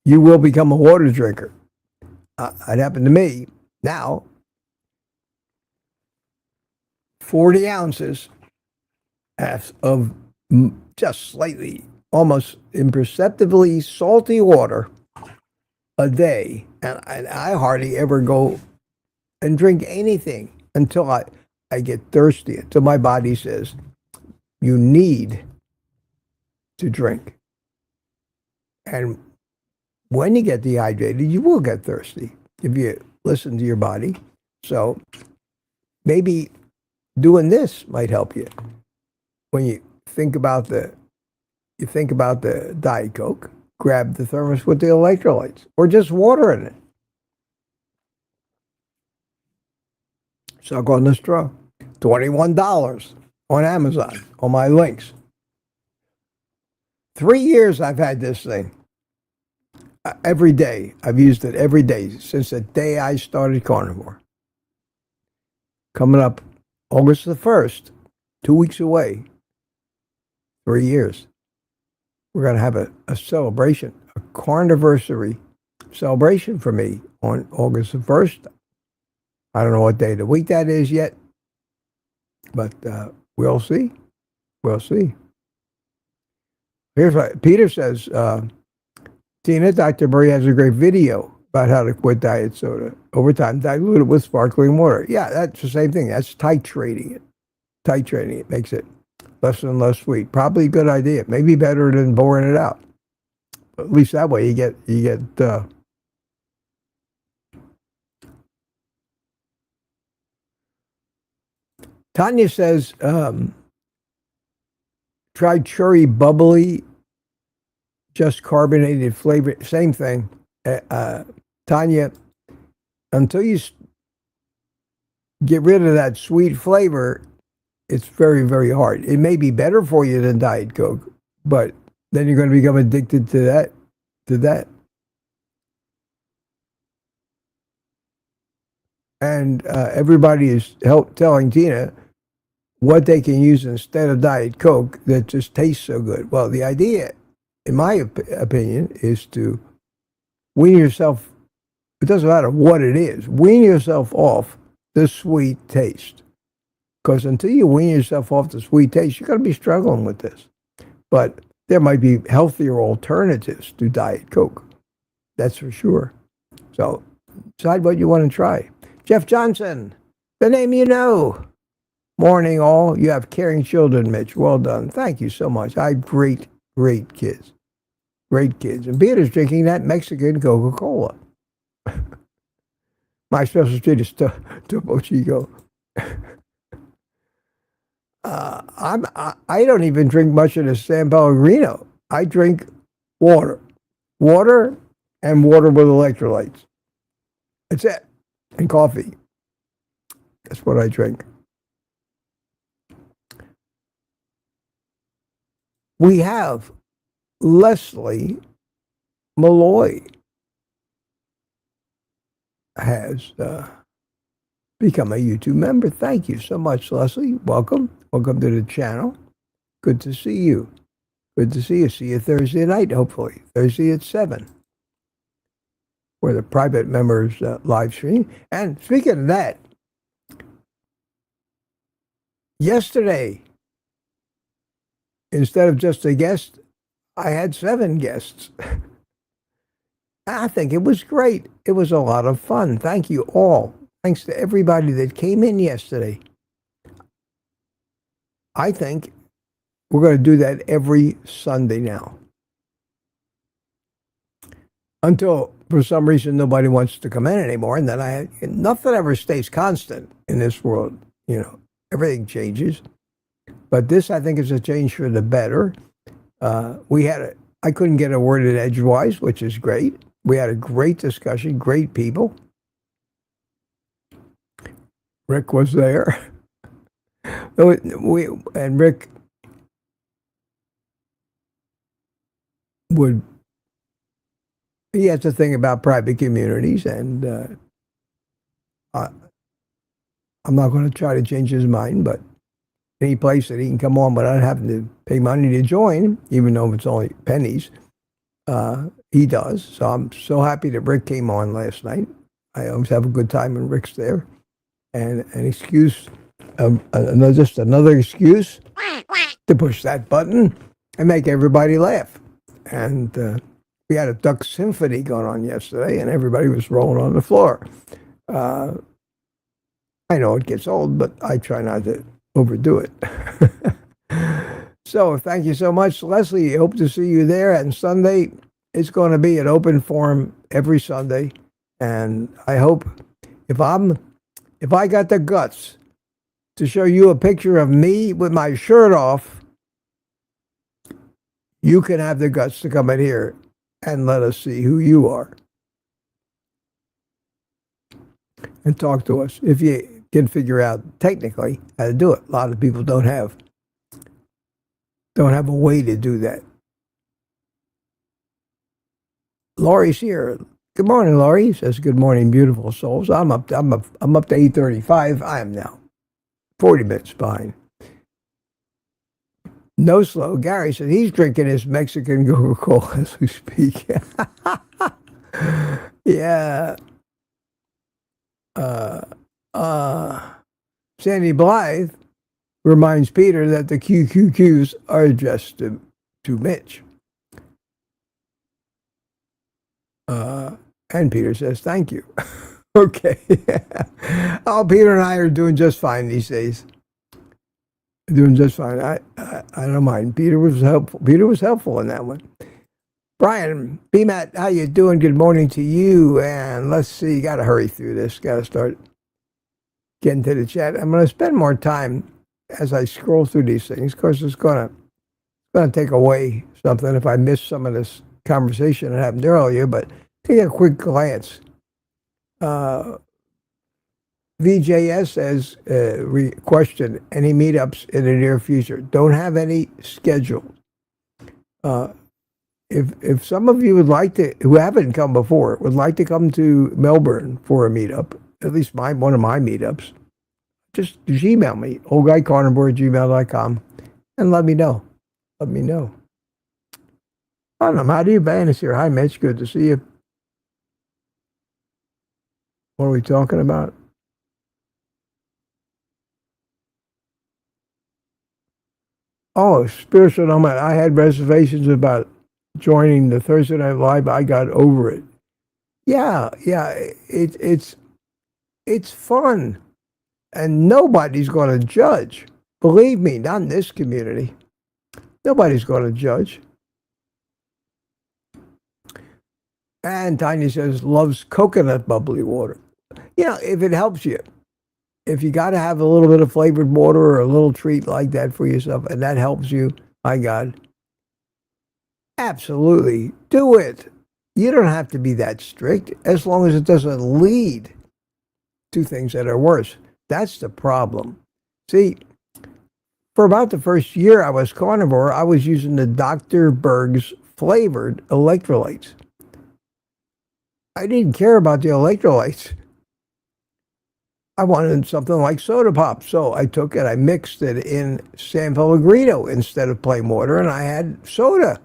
you will become a water drinker. It happened to me. Now, 40 ounces of just slightly, almost imperceptibly salty water a day. And I hardly ever go and drink anything until I get thirsty, until my body says, you need to drink. And when you get dehydrated, you will get thirsty if you listen to your body. So maybe doing this might help you. When you think about the Diet Coke, grab the thermos with the electrolytes or just water in it. Suck on the straw. $21 on Amazon on my links. 3 years I've had this thing. Every day. I've used it every day since the day I started Carnivore. Coming up August the 1st, 2 weeks away, 3 years. We're going to have a celebration, a Carniversary celebration for me on August the 1st. I don't know what day of the week that is yet, but we'll see. We'll see. Here's what Peter says. Tina, Dr. Murray has a great video about how to quit diet soda. Over time, dilute it with sparkling water. Yeah, that's the same thing. That's titrating it. Titrating it makes it less and less sweet. Probably a good idea. Maybe better than boring it out. But at least that way you get Tanya says, try cherry bubbly, just carbonated flavor. Same thing. Tanya, until you get rid of that sweet flavor, it's very, very hard. It may be better for you than Diet Coke, but then you're going to become addicted to that. And everybody is telling Tina what they can use instead of Diet Coke that just tastes so good. Well, the idea, in my opinion, is to wean yourself. It doesn't matter what it is. Wean yourself off the sweet taste. Because until you wean yourself off the sweet taste, you're going to be struggling with this. But there might be healthier alternatives to Diet Coke. That's for sure. So decide what you want to try. Jeff Johnson, the name you know. Morning, all. You have caring children, Mitch. Well done. Thank you so much. I have great kids. Great kids. And Peter's drinking that Mexican Coca-Cola. My special treat is Topo Chico. I don't even drink much of the San Pellegrino. I drink water. Water and water with electrolytes. That's it. And coffee. That's what I drink. We have Leslie Malloy has become a YouTube member. Thank you so much, Leslie. Welcome. Welcome to the channel. Good to see you. Good to see you. See you Thursday night, hopefully. Thursday at 7. Where the private members live stream. And speaking of that, yesterday, instead of just a guest, I had 7 guests. I think it was great. It was a lot of fun. Thank you all. Thanks to everybody that came in yesterday. I think we're going to do that every Sunday now. Until, for some reason, nobody wants to come in anymore. And then nothing ever stays constant in this world. You know, everything changes. But this, I think, is a change for the better. I couldn't get a word in edgewise, which is great. We had a great discussion, great people. Rick was there. And Rick he has a thing about private communities, and I'm not going to try to change his mind, but any place that he can come on without having to pay money to join, even though it's only pennies, he does. So I'm so happy that Rick came on last night. I always have a good time when Rick's there. And an excuse, just another excuse to push that button and make everybody laugh. And we had a duck symphony going on yesterday, and everybody was rolling on the floor. I know it gets old, but I try not to overdo it. So thank you so much, Leslie. Hope to see you there. And Sunday, it's going to be an open forum every Sunday. And I hope if I got the guts to show you a picture of me with my shirt off, you can have the guts to come in here and let us see who you are. And talk to us if you can figure out technically how to do it. A lot of people don't have a way to do that. Laurie's here. Good morning, Laurie. He says, good morning, beautiful souls. I'm up to 8:35. I am now 40 minutes behind. No slow. Gary said he's drinking his Mexican Coca-Cola as we speak. Yeah. Sandy Blythe reminds Peter that the QQQs are addressed to Mitch. And Peter says, thank you. Okay. Oh, Peter and I are doing just fine these days. Doing just fine. I don't mind. Peter was helpful. Peter was helpful in that one. Brian, BMAT, how you doing? Good morning to you. And let's see, got to hurry through this. Got to start getting to the chat. I'm going to spend more time as I scroll through these things. Of course, it's going to take away something if I miss some of this conversation that happened earlier, but take a quick glance. VJS says, question, any meetups in the near future? Don't have any scheduled. If some of you would like to, who haven't come before, would like to come to Melbourne for a meetup, at least one of my meetups, just Gmail me, OldGuyCarnivore@gmail.com, and let me know. Let me know. I don't know. How do you ban us here? Hi, Mitch. Good to see you. What are we talking about? Oh, spiritual nomad. I had reservations about joining the Thursday Night Live. I got over it. Yeah. It's fun, and nobody's going to judge. Believe me, not in this community. Nobody's going to judge. And Tiny says, loves coconut bubbly water. You know, if it helps you, if you got to have a little bit of flavored water or a little treat like that for yourself, and that helps you, my God, absolutely do it. You don't have to be that strict as long as it doesn't lead to things that are worse. That's the problem. See, for about the first year I was carnivore, I was using the Dr. Berg's flavored electrolytes. I didn't care about the electrolytes. I wanted something like soda pop. So I took it, I mixed it in San Pellegrino instead of plain water, and I had soda.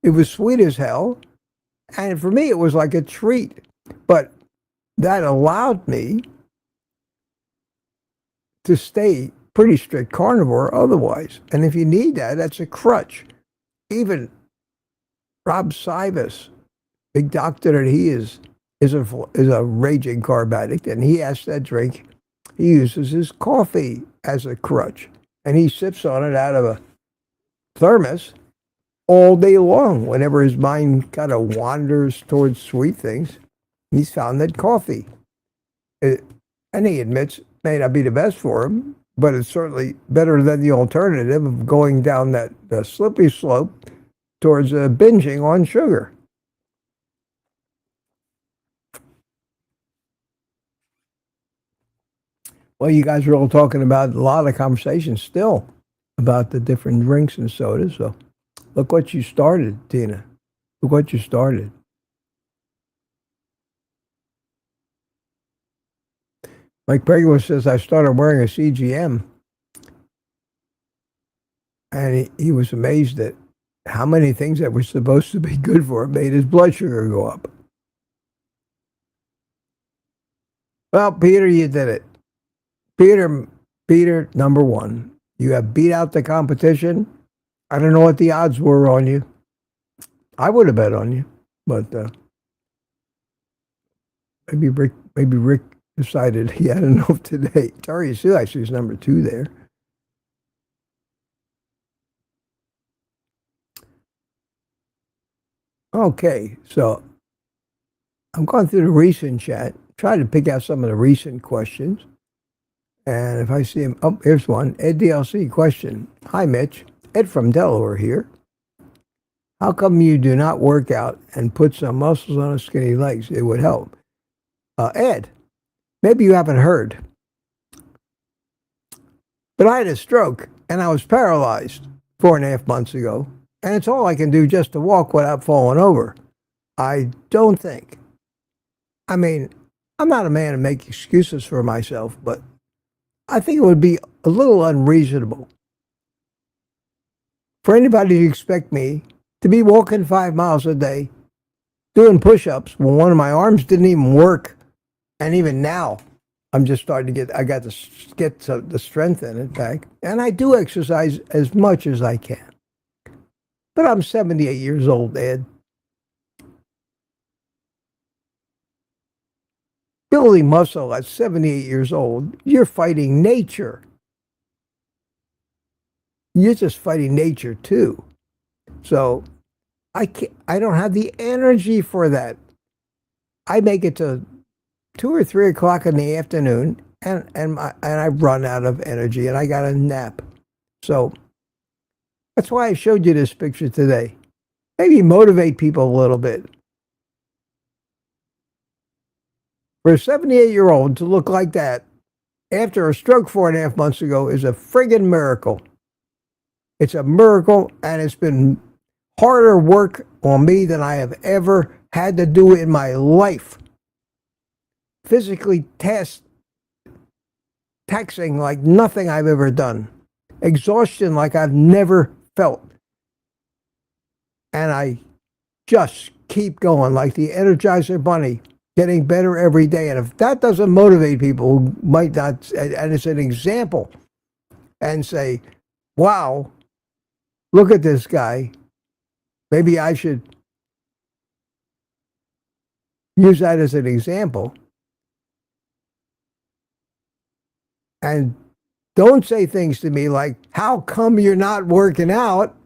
It was sweet as hell. And for me, it was like a treat. But that allowed me to stay pretty strict carnivore otherwise. And if you need that, that's a crutch. Even Rob Sivas, big doctor that he is a raging carb addict, and he has that drink. He uses his coffee as a crutch, and he sips on it out of a thermos all day long. Whenever his mind kind of wanders towards sweet things, he's found that coffee, and he admits, may not be the best for him, but it's certainly better than the alternative of going down that slippery slope towards binging on sugar. Well, you guys are all talking about a lot of conversations still about the different drinks and sodas. So look what you started, Tina. Look what you started. Like Pregler says, I started wearing a CGM, and he was amazed at how many things that were supposed to be good for him made his blood sugar go up. Well, Peter, you did it. Peter, number one. You have beat out the competition. I don't know what the odds were on you. I would have bet on you, but maybe Rick decided he had enough today. Terry Sue actually is number 2 there. Okay, so I'm going through the recent chat, trying to pick out some of the recent questions. And if I see him, oh, here's one. Ed DLC question. Hi, Mitch. Ed from Delaware here. How come you do not work out and put some muscles on his skinny legs? It would help. Ed, maybe you haven't heard, but I had a stroke and I was paralyzed 4.5 months ago. And it's all I can do just to walk without falling over. I don't think. I mean, I'm not a man to make excuses for myself, but I think it would be a little unreasonable for anybody to expect me to be walking 5 miles a day, doing push-ups when one of my arms didn't even work. And even now, I'm just starting to I got to get the strength in it back. And I do exercise as much as I can. But I'm 78 years old, Ed. Building muscle at 78 years old, you're fighting nature. You're just fighting nature too. So I don't have the energy for that. I make it to 2 or 3 o'clock in the afternoon, and I run out of energy, and I got a nap. So that's why I showed you this picture today. Maybe motivate people a little bit. For a 78-year-old to look like that after a stroke 4.5 months ago is a friggin' miracle. It's a miracle, and it's been harder work on me than I have ever had to do in my life. Physically taxing like nothing I've ever done. Exhaustion like I've never felt. And I just keep going like the Energizer Bunny, getting better every day. And if that doesn't motivate people who might not, and it's an example, and say, wow, look at this guy, maybe I should use that as an example. And don't say things to me like, how come you're not working out?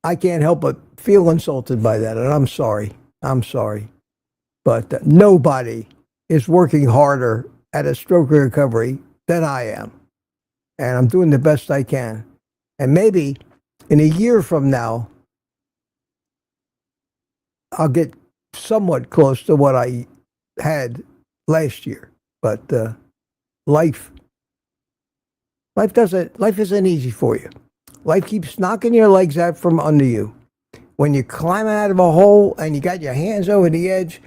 I can't help but feel insulted by that, and I'm sorry. I'm sorry. But nobody is working harder at a stroke recovery than I am. And I'm doing the best I can. And maybe in a year from now, I'll get somewhat close to what I had last year. But life isn't easy for you. Life keeps knocking your legs out from under you. When you're climbing out of a hole and you got your hands over the edge,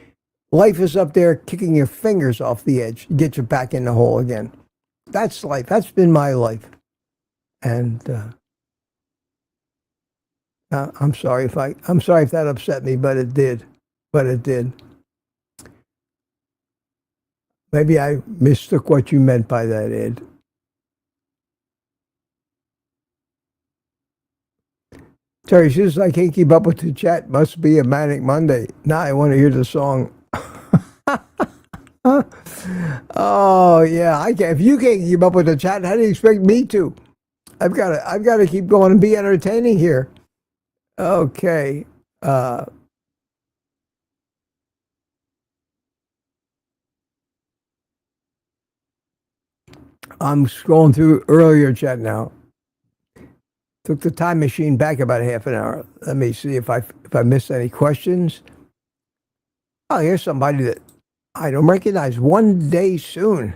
life is up there kicking your fingers off the edge to get you back in the hole again. That's life. That's been my life. And I'm sorry if that upset me, but it did. Maybe I mistook what you meant by that, Ed. Terry says, I can't keep up with the chat. Must be a manic Monday. Now I want to hear the song. Oh, yeah. I can. If you can't keep up with the chat, how do you expect me to? I've got to keep going and be entertaining here. Okay. I'm scrolling through earlier chat now. Took the time machine back about half an hour. Let me see if I missed any questions. Oh, here's somebody that I don't recognize. One day soon.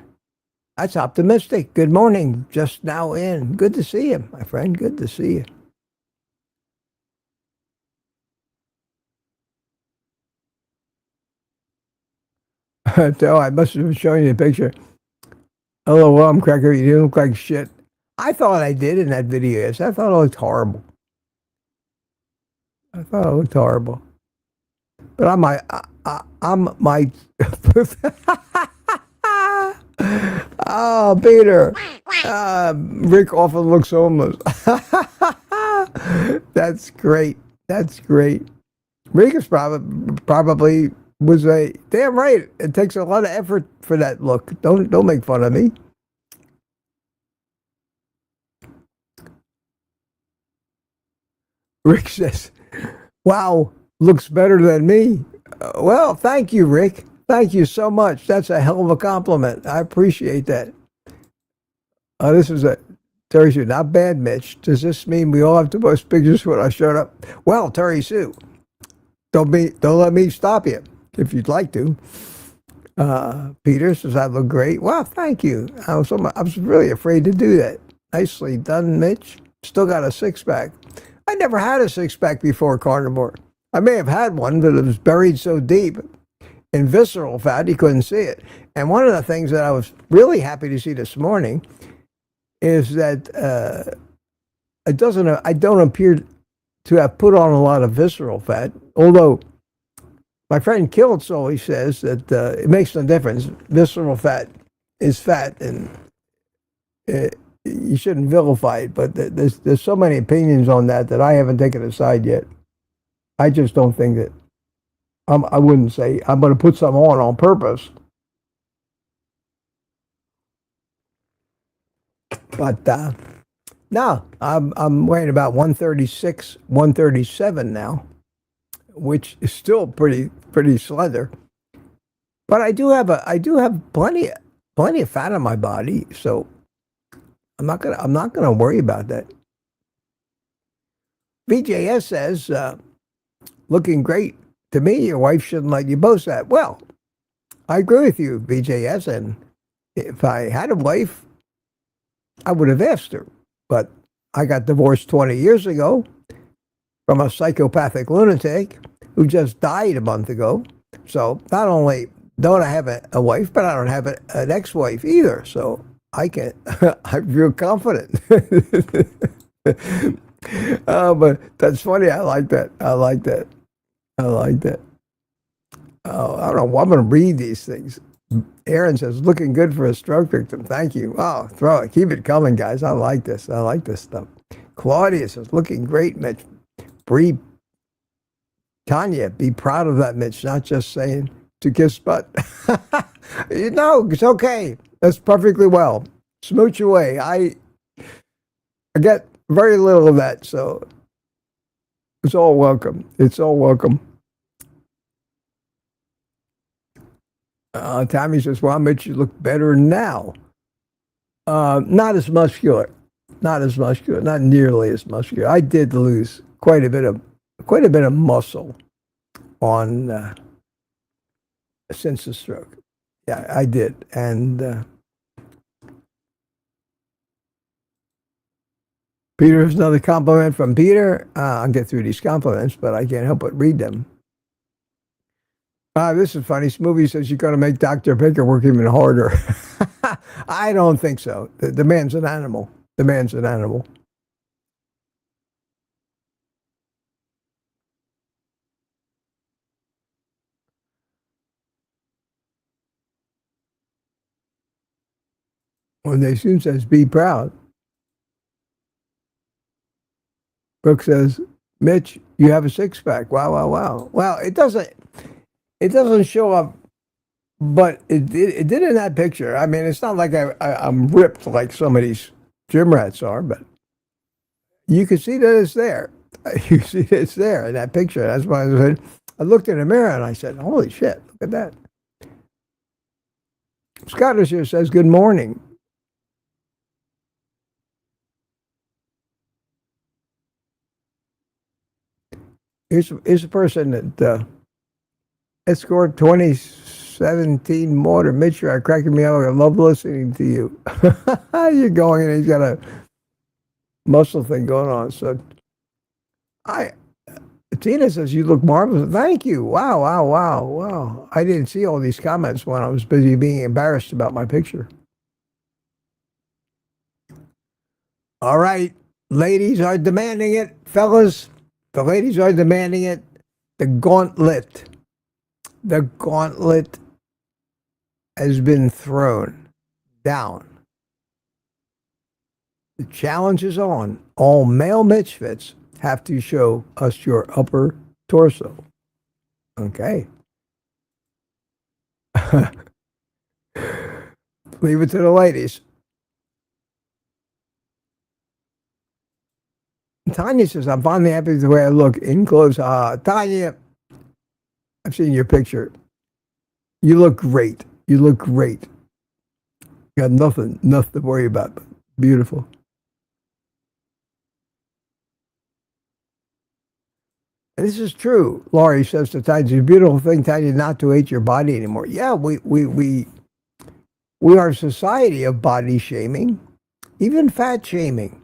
That's optimistic. Good morning. Just now in. Good to see you, my friend. Good to see you. So I must have been showing you the picture. Hello, well, I'm Cracker. You look like shit. I thought I did in that video. Yes, I thought it looked horrible. I thought it looked horrible. But I'm my. Oh, Peter. Rick often looks homeless. That's great. That's great. Rick is probably was a damn right. It takes a lot of effort for that look. Don't make fun of me. Rick says, "Wow, looks better than me." Well, thank you, Rick. Thank you so much. That's a hell of a compliment. I appreciate that. This is a Terry Sue. Not bad, Mitch. Does this mean we all have to post pictures when I showed up? Well, Terry Sue, don't let me stop you if you'd like to. Peter says I look great. Well, thank you. I was really afraid to do that. Nicely done, Mitch. Still got a six-pack. I never had a six-pack before Carnivore. I may have had one, but it was buried so deep in visceral fat you couldn't see it. And one of the things that I was really happy to see this morning is that I don't appear to have put on a lot of visceral fat, although my friend Kiltz always says that it makes no difference. Visceral fat is fat, and you shouldn't vilify it. But there's so many opinions on that I haven't taken a side yet. I just don't think that I wouldn't say I'm going to put some on purpose. But no, I'm weighing about 136, 137 now, which is still pretty slender. But I do have plenty of fat on my body, so I'm not gonna worry about that. VJS says, looking great to me. Your wife shouldn't let you boast that. Well, I agree with you, VJS, and if I had a wife, I would have asked her. But I got divorced 20 years ago from a psychopathic lunatic who just died a month ago. So not only don't I have a wife, but I don't have an ex-wife either. So I can I feel confident. But that's funny. I like that. Oh, I don't know. I'm going to read these things. Aaron says, looking good for a stroke victim. Thank you. Oh, throw it. Keep it coming, guys. I like this stuff. Claudia says, looking great, Mitch. Bree, Tanya, be proud of that, Mitch. Not just saying to kiss butt. No, it's okay. That's perfectly well. Smooch away. I get very little of that, so it's all welcome. It's all welcome. Tommy says, well, Mitch, you look better now. Not as muscular. Not nearly as muscular. I did lose quite a bit of muscle on since the stroke. Yeah, I did. And Peter, here's another compliment from Peter. I'll get through these compliments, but I can't help but read them. This is funny. Smoothie says you're going to make Dr. Baker work even harder. I don't think so. The man's an animal. The man's an animal. When they soon says, be proud. Brooke says, Mitch, you have a six-pack. Wow. Well, it doesn't show up, but it did in that picture. I mean, it's not like I'm ripped like some of these gym rats are, but you can see that it's there. You see that it's there in that picture. That's why I looked in the mirror and I said, holy shit, look at that. Scott here says, good morning. Here's a person that scored 2017 motor. Mitch, you're cracking me up. I love listening to you. You're going and he's got a muscle thing going on. So Tina says, you look marvelous. Thank you. Wow, wow, wow, wow. I didn't see all these comments when I was busy being embarrassed about my picture. All right. Ladies are demanding it. Fellas, the ladies are demanding it. The gauntlet. The gauntlet has been thrown down. The challenge is on. All male misfits have to show us your upper torso. Okay. Leave it to the ladies. Tanya says, I'm finally happy with the way I look in clothes. Tanya, I've seen your picture. You look great. You look great. You got nothing to worry about. Beautiful. And this is true. Laurie says to Tanya, it's a beautiful thing, Tanya, not to hate your body anymore. Yeah, we are a society of body shaming, even fat shaming.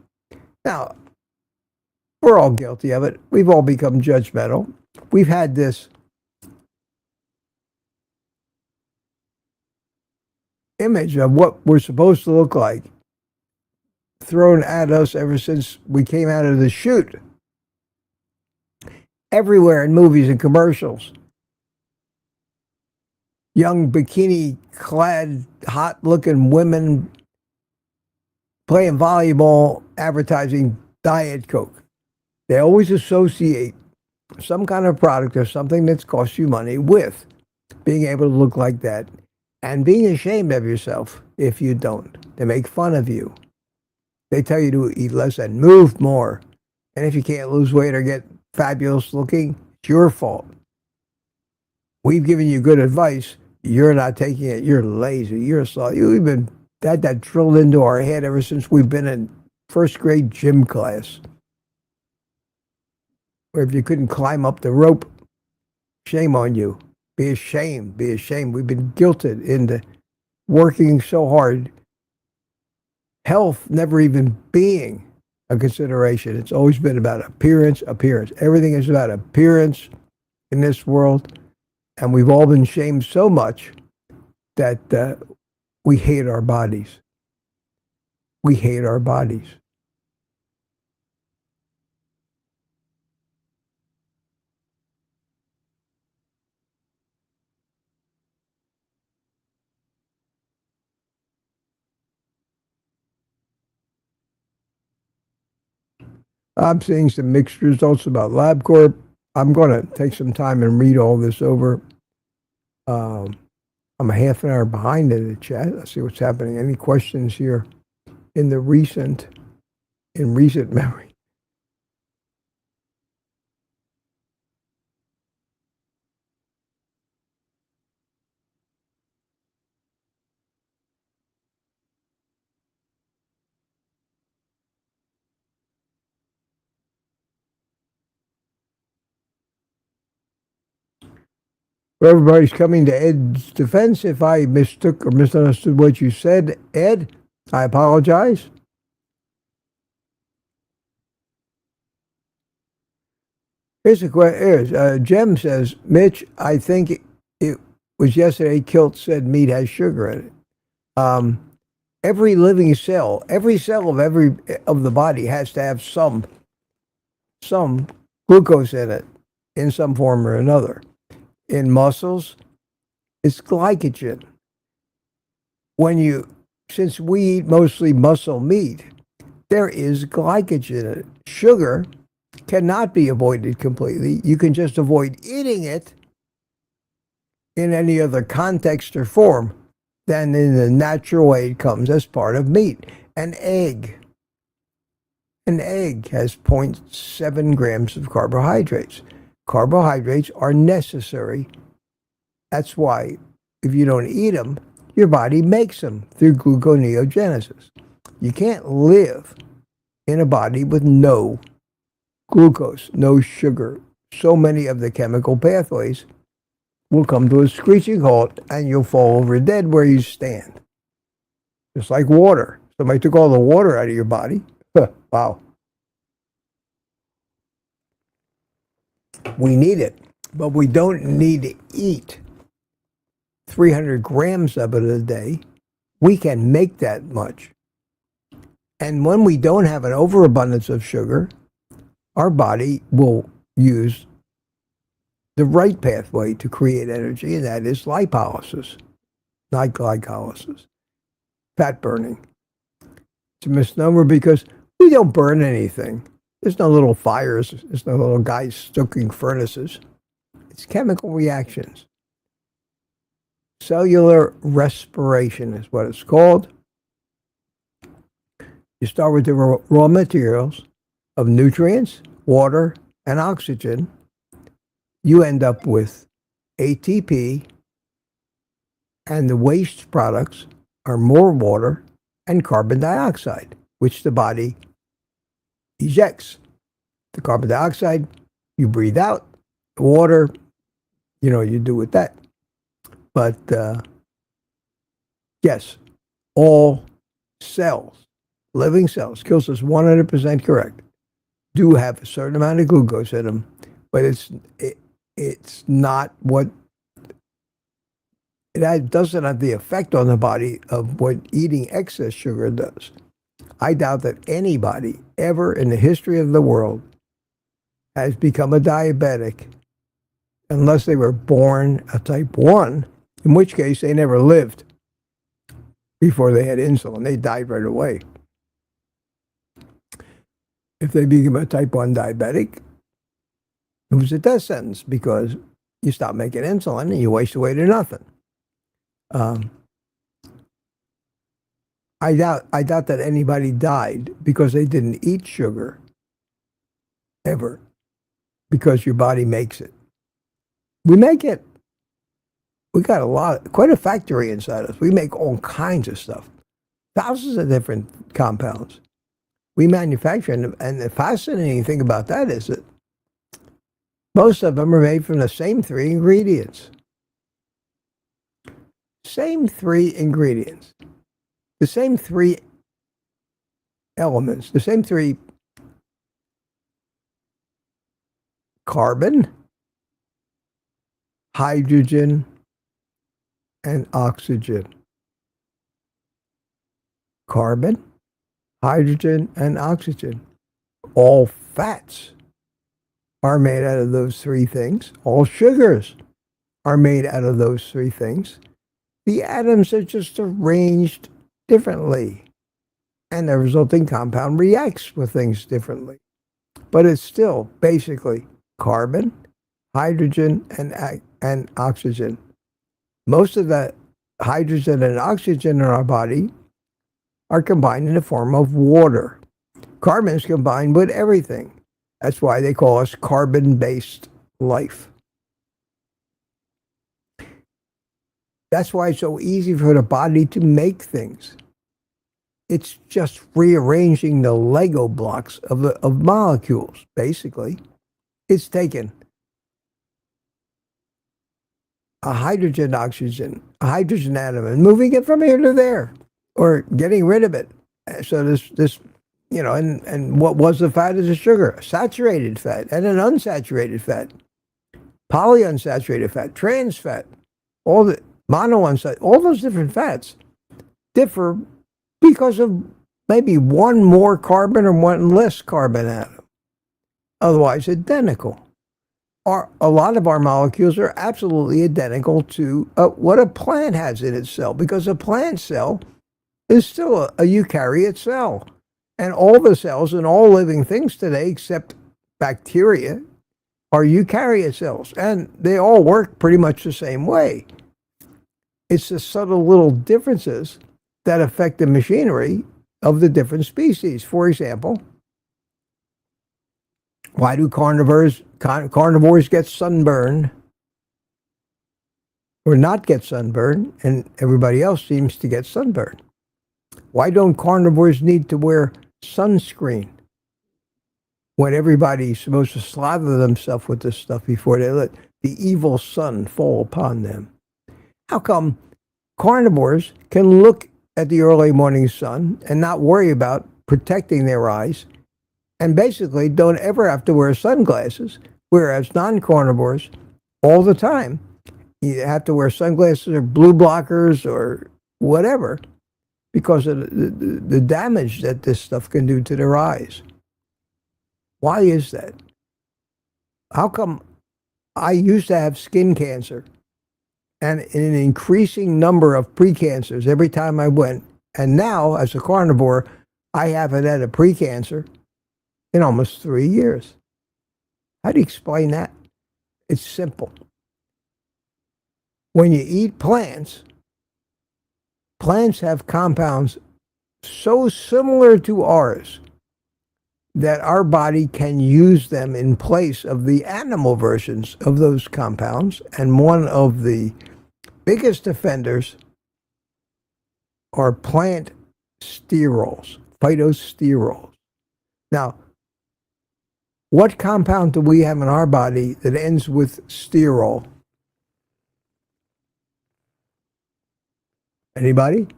Now, we're all guilty of it. We've all become judgmental. We've had this image of what we're supposed to look like thrown at us ever since we came out of the chute. Everywhere in movies and commercials. Young bikini-clad, hot-looking women playing volleyball, advertising Diet Coke. They always associate some kind of product or something that's cost you money with being able to look like that and being ashamed of yourself if you don't. They make fun of you. They tell you to eat less and move more. And if you can't lose weight or get fabulous looking, it's your fault. We've given you good advice. You're not taking it. You're lazy. You're slow. You've been had that drilled into our head ever since we've been in first grade gym class. Where if you couldn't climb up the rope, shame on you. Be ashamed. Be ashamed. We've been guilted into working so hard. Health never even being a consideration. It's always been about appearance. Everything is about appearance in this world. And we've all been shamed so much that we hate our bodies. We hate our bodies. I'm seeing some mixed results about LabCorp. I'm going to take some time and read all this over. I'm a half an hour behind in the chat. Let's see what's happening. Any questions here in recent memory? Well, everybody's coming to Ed's defense. If I mistook or misunderstood what you said, Ed, I apologize. Here's a question. Jem says, Mitch, I think it was yesterday Kilt said meat has sugar in it. Every living cell, every cell of the body has to have some glucose in it in some form or another. In muscles, it's glycogen. Since we eat mostly muscle meat, there is glycogen in it. Sugar cannot be avoided completely. You can just avoid eating it in any other context or form than in the natural way it comes as part of meat. An egg has 0.7 grams of carbohydrates. Carbohydrates are necessary. That's why if you don't eat them, your body makes them through gluconeogenesis. You can't live in a body with no glucose, no sugar. So many of the chemical pathways will come to a screeching halt and you'll fall over dead where you stand. Just like water. Somebody took all the water out of your body. Wow. We need it, but we don't need to eat 300 grams of it a day. We can make that much. And when we don't have an overabundance of sugar, our body will use the right pathway to create energy, and that is lipolysis, not glycolysis, fat burning. It's a misnomer because we don't burn anything. There's no little fires. There's no little guys stoking furnaces. It's chemical reactions. Cellular respiration is what it's called. You start with the raw materials of nutrients, water, and oxygen. You end up with ATP, and the waste products are more water and carbon dioxide, which the body ejects. The carbon dioxide you breathe out. The water, you do with that. But yes, all cells, living cells, kills us 100% correct, do have a certain amount of glucose in them, but it's not what it doesn't have the effect on the body of what eating excess sugar does. I doubt that anybody ever in the history of the world has become a diabetic unless they were born a type 1, in which case they never lived before they had insulin. They died right away. If they become a type 1 diabetic, it was a death sentence because you stop making insulin and you waste away to nothing. I doubt that anybody died because they didn't eat sugar ever, because your body makes it. We make it. We got quite a factory inside us. We make all kinds of stuff, thousands of different compounds. We manufacture, and the fascinating thing about that is that most of them are made from the same 3 ingredients. Same 3 ingredients. The same 3 elements. The same 3 carbon, hydrogen, and oxygen. Carbon, hydrogen, and oxygen. All fats are made out of those 3 things. All sugars are made out of those 3 things. The atoms are just arranged differently, and the resulting compound reacts with things differently. But it's still basically carbon, hydrogen, and oxygen. Most of the hydrogen and oxygen in our body are combined in the form of water. Carbon is combined with everything. That's why they call us carbon-based life. That's why it's so easy for the body to make things. It's just rearranging the Lego blocks of molecules, basically. It's taken a hydrogen atom, and moving it from here to there, or getting rid of it. So this and what was the fat is a sugar, a saturated fat and an unsaturated fat, polyunsaturated fat, trans fat, all the monounsaturated, all those different fats differ because of maybe one more carbon or one less carbon atom. Otherwise identical. A lot of our molecules are absolutely identical to what a plant has in its cell, because a plant cell is still a eukaryote cell. And all the cells in all living things today, except bacteria, are eukaryote cells. And they all work pretty much the same way. It's the subtle little differences that affect the machinery of the different species. For example, why do carnivores get sunburn or not get sunburn, and everybody else seems to get sunburn? Why don't carnivores need to wear sunscreen when everybody's supposed to slather themselves with this stuff before they let the evil sun fall upon them? How come carnivores can look at the early morning sun and not worry about protecting their eyes, and basically don't ever have to wear sunglasses Whereas non-carnivores, all the time, you have to wear sunglasses or blue blockers or whatever because of the damage that this stuff can do to their eyes. Why is that? How come I used to have skin cancer and an increasing number of precancers every time I went, and now as a carnivore, I haven't had a precancer in almost 3 years? How do you explain that? It's simple. When you eat plants, plants have compounds so similar to ours that our body can use them in place of the animal versions of those compounds. And one of the biggest offenders are plant sterols, phytosterols. Now, what compound do we have in our body that ends with sterol? Anybody?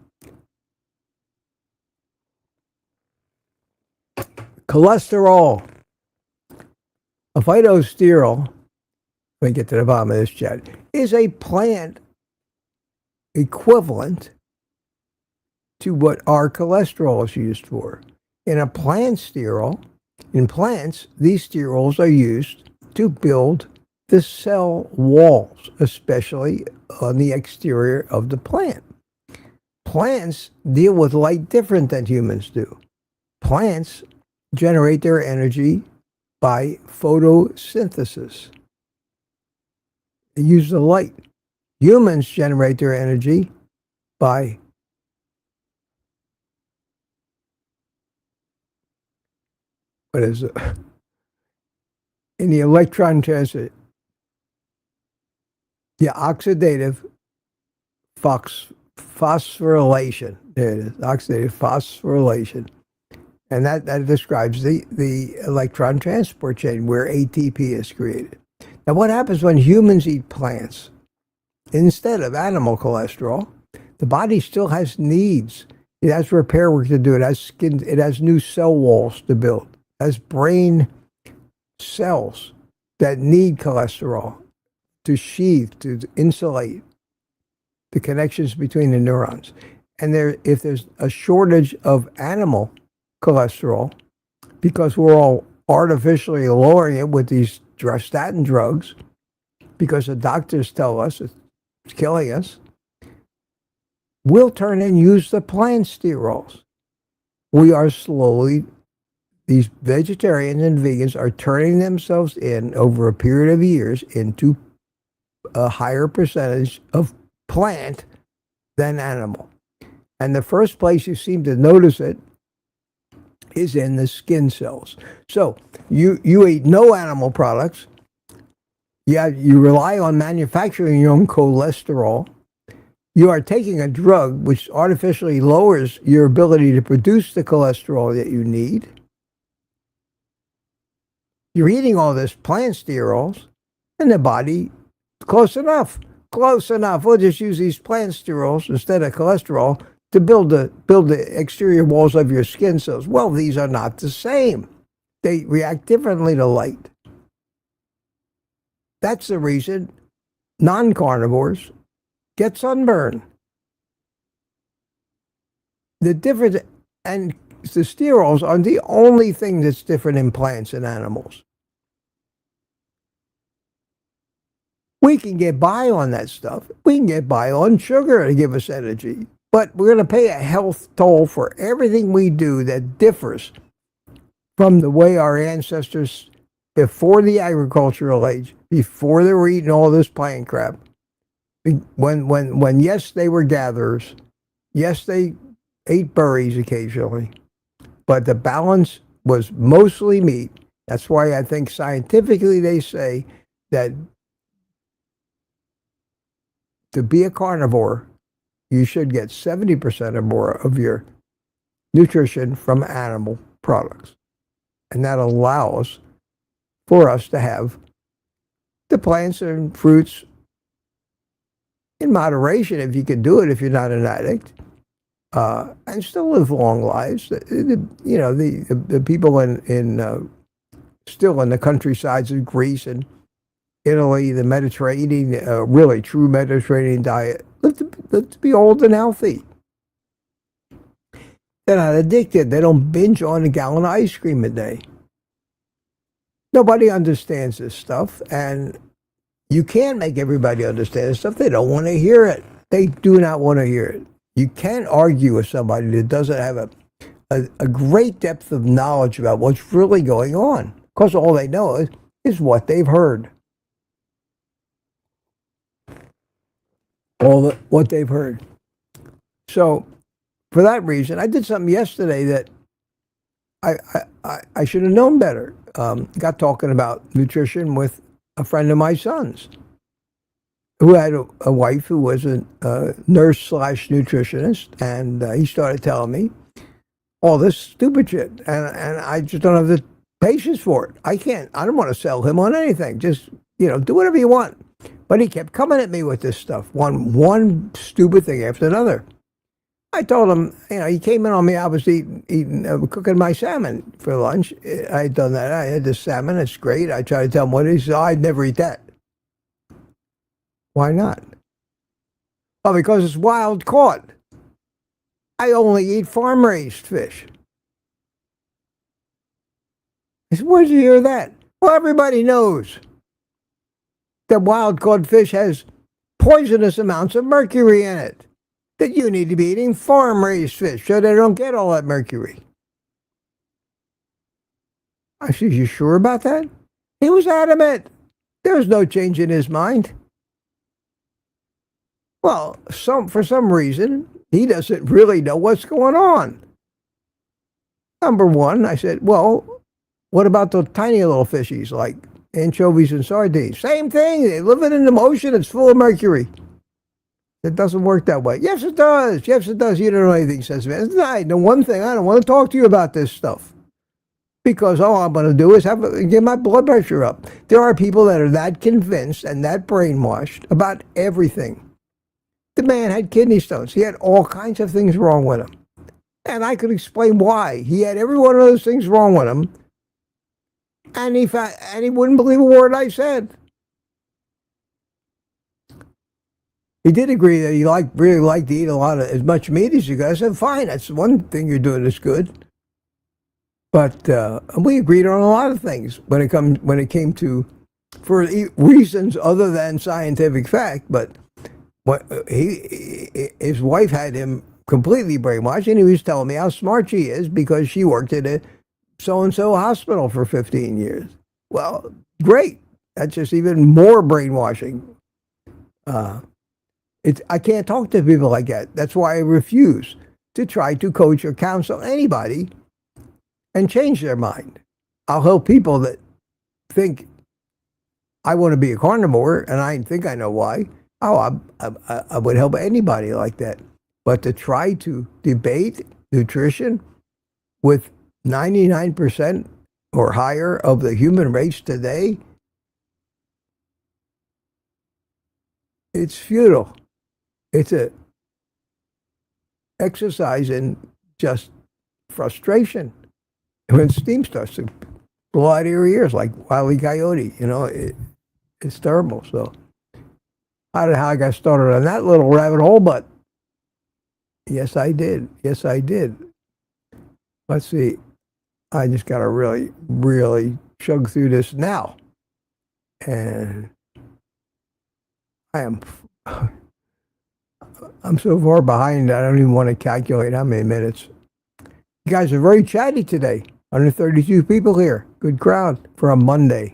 Cholesterol. A phytosterol, let me get to the bottom of this chat, is a plant equivalent to what our cholesterol is used for. In a plant sterol, in plants, these sterols are used to build the cell walls, especially on the exterior of the plant. Plants deal with light different than humans do. Plants generate their energy by photosynthesis. They use the light. Humans generate their energy by what is it? In the electron transit, the oxidative phosphorylation. There it is, oxidative phosphorylation. And that describes the electron transport chain where ATP is created. Now, what happens when humans eat plants instead of animal cholesterol? The body still has needs. It has repair work to do. It has skin. It has new cell walls to build. It has brain cells that need cholesterol to sheathe, to insulate the connections between the neurons. And if there's a shortage of animal cholesterol, because we're all artificially lowering it with these statin drugs, because the doctors tell us it's killing us, we'll turn and use the plant sterols. We are slowly, these vegetarians and vegans are turning themselves in over a period of years into a higher percentage of plant than animal. And the first place you seem to notice it is in the skin cells. So you eat no animal products. You rely on manufacturing your own cholesterol. You are taking a drug which artificially lowers your ability to produce the cholesterol that you need. You're eating all this plant sterols, and the body, close enough. We'll just use these plant sterols instead of cholesterol to build the exterior walls of your skin cells. Well, these are not the same. They react differently to light. That's the reason non-carnivores get sunburn. The difference, and the sterols are the only thing that's different in plants and animals. We can get by on that stuff. We can get by on sugar to give us energy. But we're going to pay a health toll for everything we do that differs from the way our ancestors, before the agricultural age, before they were eating all this plant crap, when yes, they were gatherers, yes, they ate berries occasionally, but the balance was mostly meat. That's why I think scientifically they say that to be a carnivore, you should get 70% or more of your nutrition from animal products. And that allows for us to have the plants and fruits in moderation, if you can do it, if you're not an addict, and still live long lives. The people in still in the countrysides of Greece and Italy, the Mediterranean, really true Mediterranean diet. Live to be old and healthy. They're not addicted. They don't binge on a gallon of ice cream a day. Nobody understands this stuff, and you can't make everybody understand this stuff. They don't want to hear it. They do not want to hear it. You can't argue with somebody that doesn't have a great depth of knowledge about what's really going on, because all they know is what they've heard. What they've heard. So, for that reason, I did something yesterday that I should have known better. Got talking about nutrition with a friend of my son's, who had a wife who was a nurse/nutritionist, and he started telling me all this stupid shit, and I just don't have the patience for it. I don't want to sell him on anything. Just do whatever you want. But he kept coming at me with this stuff, one stupid thing after another. I told him, he came in on me. I was cooking my salmon for lunch. I had done that. I had this salmon. It's great. I tried to tell him what it is. He said, I'd never eat that. Why not? Oh, because it's wild caught. I only eat farm-raised fish. I said, where'd you hear that? Well, everybody knows that wild-caught fish has poisonous amounts of mercury in it. That you need to be eating farm-raised fish so they don't get all that mercury. I said, you sure about that? He was adamant. There was no change in his mind. Well, for some reason, he doesn't really know what's going on. Number one, I said, well, what about the tiny little fishies like anchovies and sardines? Same thing. They live in the ocean. It's full of mercury. It doesn't work that way. Yes, it does. Yes, it does. You don't know anything, says man. The one thing, I don't want to talk to you about this stuff. Because all I'm going to do is get my blood pressure up. There are people that are that convinced and that brainwashed about everything. The man had kidney stones. He had all kinds of things wrong with him. And I could explain why. He had every one of those things wrong with him. And he wouldn't believe a word I said. He did agree that he really liked to eat as much meat as you guys. I said, fine, that's one thing you're doing is good. But we agreed on a lot of things when it came to, for reasons other than scientific fact. But his wife had him completely brainwashed, and he was telling me how smart she is because she worked at a so-and-so hospital for 15 years. Well, great. That's just even more brainwashing. I can't talk to people like that. That's why I refuse to try to coach or counsel anybody and change their mind. I'll help people that think I want to be a carnivore and I think I know why. Oh, I would help anybody like that. But to try to debate nutrition with 99% or higher of the human race today, it's futile. It's a exercise in just frustration. When steam starts to blow out of your ears like Wile E. Coyote, it's terrible. So I don't know how I got started on that little rabbit hole, but yes, I did. Yes, I did. Let's see. I just got to really, really chug through this now. And I'm so far behind I don't even want to calculate how many minutes. You guys are very chatty today. 132 people here. Good crowd for a Monday.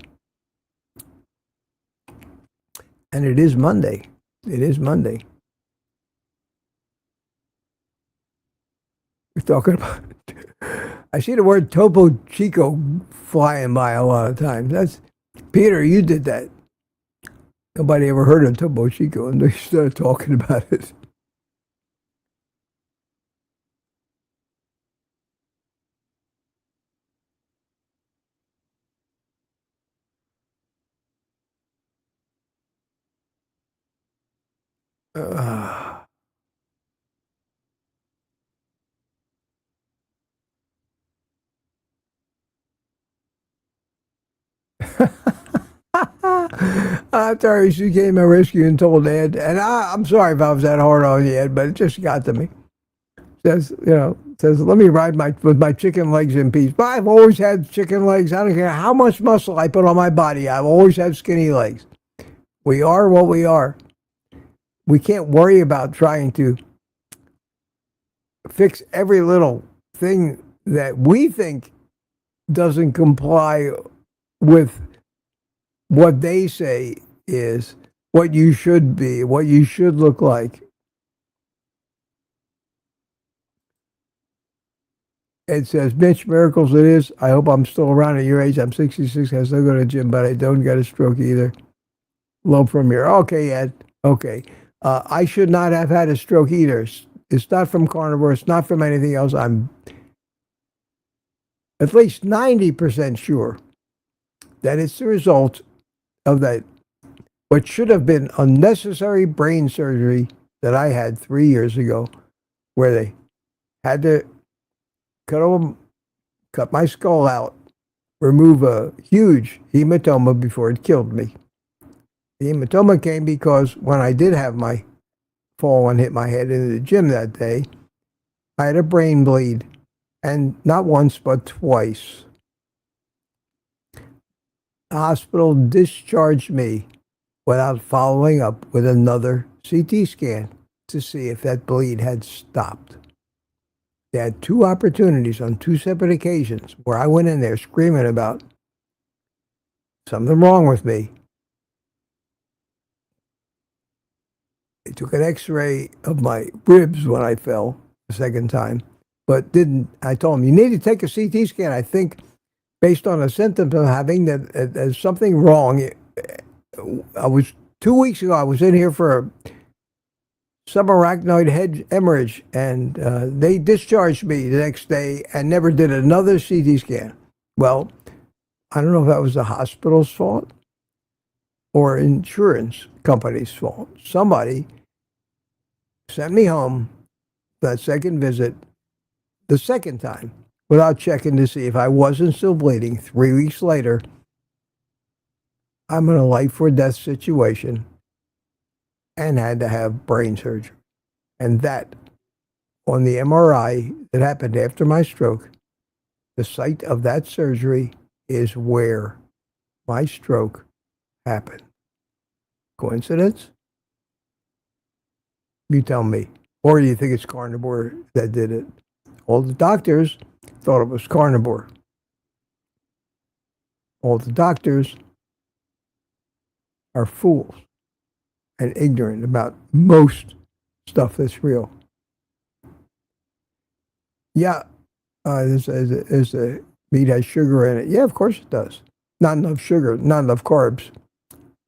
And it is Monday. It is Monday. We're talking about... I see the word Topo Chico flying by a lot of times. That's... Peter, you did that. Nobody ever heard of Topo Chico, and they started talking about it. After she came to rescue and told Ed, and I'm sorry if I was that hard on you, Ed, but it just got to me. Says, let me ride with my chicken legs in peace. But I've always had chicken legs. I don't care how much muscle I put on my body. I've always had skinny legs. We are what we are. We can't worry about trying to fix every little thing that we think doesn't comply with what they say is what you should be, what you should look like. It says, Mitch, miracles it is. I hope I'm still around at your age. I'm 66. I still go to the gym, but I don't get a stroke either. Love from here. Okay, Ed. Okay. I should not have had a stroke either. It's not from carnivore. It's not from anything else. I'm at least 90% sure that it's the result of that, what should have been unnecessary brain surgery that I had 3 years ago, where they had to cut my skull out, remove a huge hematoma before it killed me. The hematoma came because when I did have my fall and hit my head into the gym that day, I had a brain bleed, and not once but twice. The hospital discharged me without following up with another CT scan to see if that bleed had stopped. They had 2 opportunities on 2 separate occasions where I went in there screaming about something wrong with me. They took an x-ray of my ribs when I fell the second time, but didn't. I told them, you need to take a CT scan. I think based on the symptoms I'm having that there's something wrong. 2 weeks ago, I was in here for a subarachnoid head hemorrhage, and they discharged me the next day and never did another CT scan. Well, I don't know if that was the hospital's fault or insurance company's fault. Somebody sent me home that second visit, the second time, without checking to see if I wasn't still bleeding. 3 weeks later, I'm in a life or death situation and had to have brain surgery. And that, on the MRI that happened after my stroke, the site of that surgery is where my stroke happened. Coincidence? You tell me. Or do you think it's carnivore that did it? All the doctors thought it was carnivore. All the doctors are fools and ignorant about most stuff that's real. Yeah, the meat has sugar in it. Yeah, of course it does. Not enough sugar, not enough carbs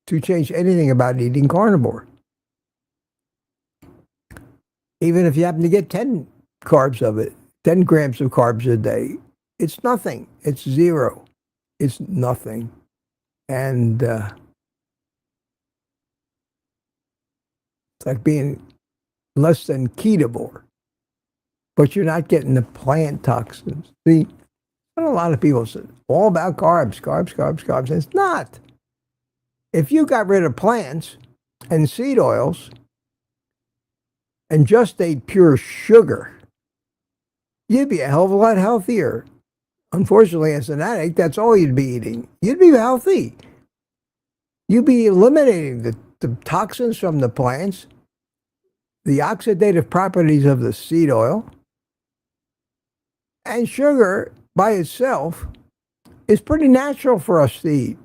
to change anything about eating carnivore. Even if you happen to get 10 carbs of it, 10 grams of carbs a day, it's nothing. It's zero. It's nothing. And it's like being less than ketovore, but you're not getting the plant toxins. See, a lot of people say, all about carbs, carbs, carbs, carbs. It's not. If you got rid of plants and seed oils and just ate pure sugar, you'd be a hell of a lot healthier. Unfortunately, as an addict, that's all you'd be eating. You'd be healthy. You'd be eliminating the toxins from the plants, the oxidative properties of the seed oil, and sugar by itself is pretty natural for us to eat.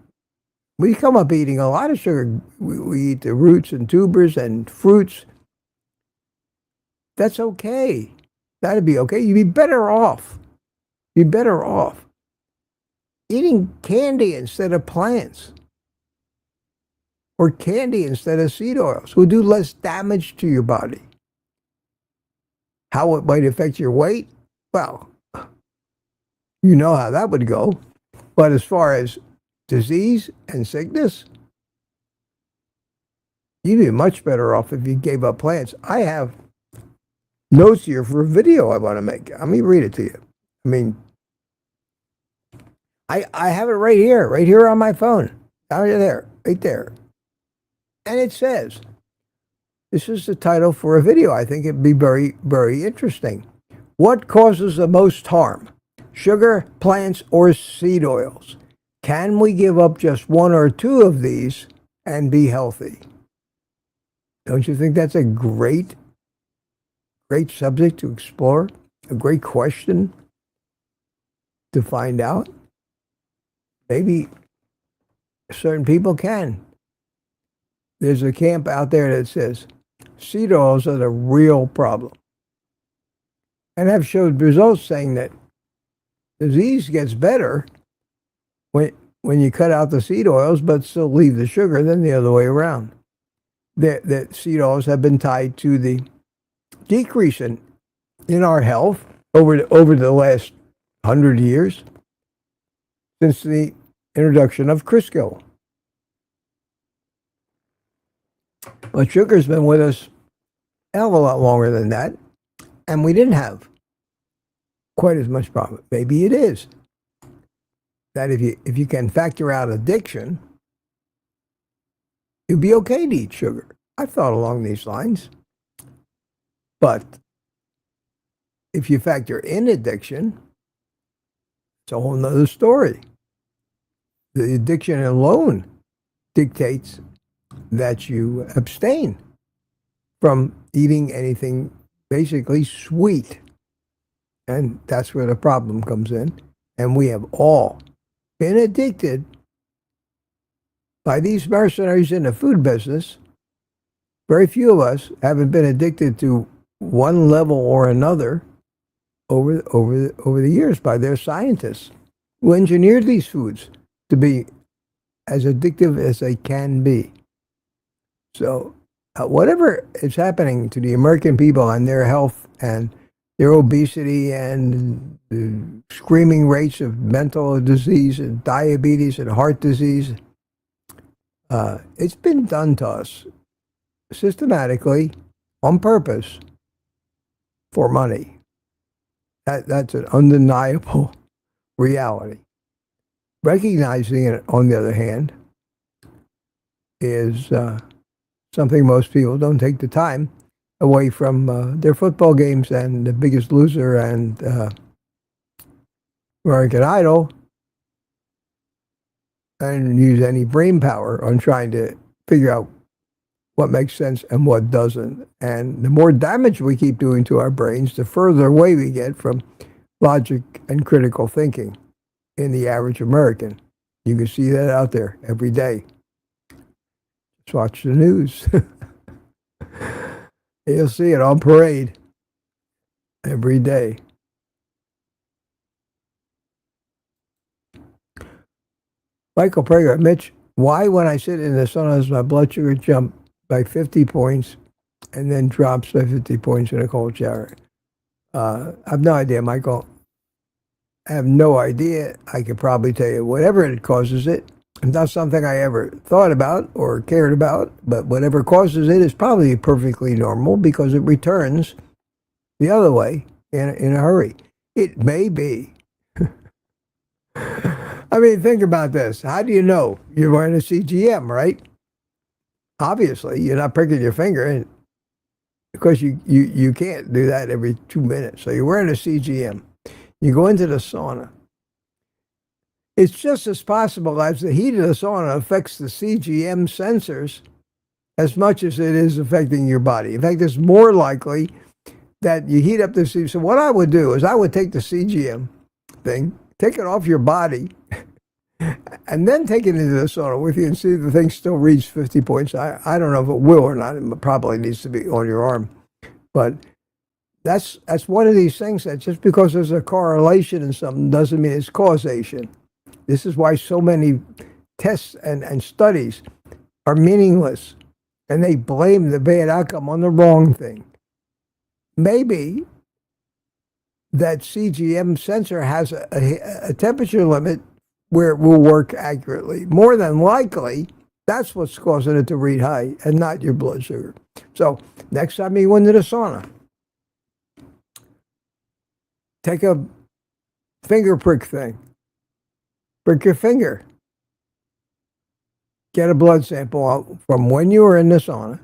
We come up eating a lot of sugar. We eat the roots and tubers and fruits. That's okay. That'd be okay. You'd be better off. Be better off eating candy instead of plants, or candy instead of seed oils. Will do less damage to your body. How it might affect your weight? Well, you know how that would go. But as far as disease and sickness, you'd be much better off if you gave up plants. I have notes here for a video I want to make. Let me read it to you. I mean, I have it right here on my phone. Down there, right there. And it says, this is the title for a video. I think it'd be very, very interesting. What causes the most harm? Sugar, plants, or seed oils? Can we give up just one or two of these and be healthy? Don't you think that's a great subject to explore? A great question to find out? Maybe certain people can. There's a camp out there that says seed oils are the real problem. And have showed results saying that disease gets better when you cut out the seed oils but still leave the sugar than the other way around. That seed oils have been tied to the decrease in our health over the last 100 years since the introduction of Crisco. But sugar's been with us a hell of a lot longer than that, and we didn't have quite as much problem. Maybe it is that if you can factor out addiction, you'd be okay to eat sugar. I've thought along these lines. But if you factor in addiction, it's a whole nother story. The addiction alone dictates that you abstain from eating anything basically sweet. And that's where the problem comes in. And we have all been addicted by these mercenaries in the food business. Very few of us haven't been addicted to one level or another over the years by their scientists who engineered these foods to be as addictive as they can be. So whatever is happening to the American people and their health and their obesity and the screaming rates of mental disease and diabetes and heart disease, it's been done to us systematically, on purpose, for money. That's an undeniable reality. Recognizing it, on the other hand, is something most people don't take the time away from their football games and The Biggest Loser and American Idol, and use any brain power on trying to figure out what makes sense and what doesn't. And the more damage we keep doing to our brains, the further away we get from logic and critical thinking in the average American. You can see that out there every day. Just watch the news. You'll see it on parade every day. Michael Prager, Mitch, why when I sit in the sun does my blood sugar jump by 50 points and then drops by 50 points in a cold shower? I have no idea, Michael. I have no idea. I could probably tell you whatever it causes it. It's not something I ever thought about or cared about, but whatever causes it is probably perfectly normal because it returns the other way in a hurry. It may be. I mean, think about this. How do you know you're wearing a CGM, right? Obviously, you're not pricking your finger because you can't do that every 2 minutes. So you're wearing a CGM. You go into the sauna. It's just as possible as the heat of the sauna affects the CGM sensors as much as it is affecting your body. In fact, it's more likely that you heat up the CGM. So what I would do is I would take the CGM thing, take it off your body, and then take it into the sauna with you and see if the thing still reaches 50 points. I don't know if it will or not. It probably needs to be on your arm. But that's one of these things that just because there's a correlation in something doesn't mean it's causation. This is why so many tests and studies are meaningless, and they blame the bad outcome on the wrong thing. Maybe that CGM sensor has a temperature limit where it will work accurately. More than likely, that's what's causing it to read high and not your blood sugar. So next time you go into the sauna, take a finger prick thing Prick your finger. Get a blood sample out from when you were in the sauna,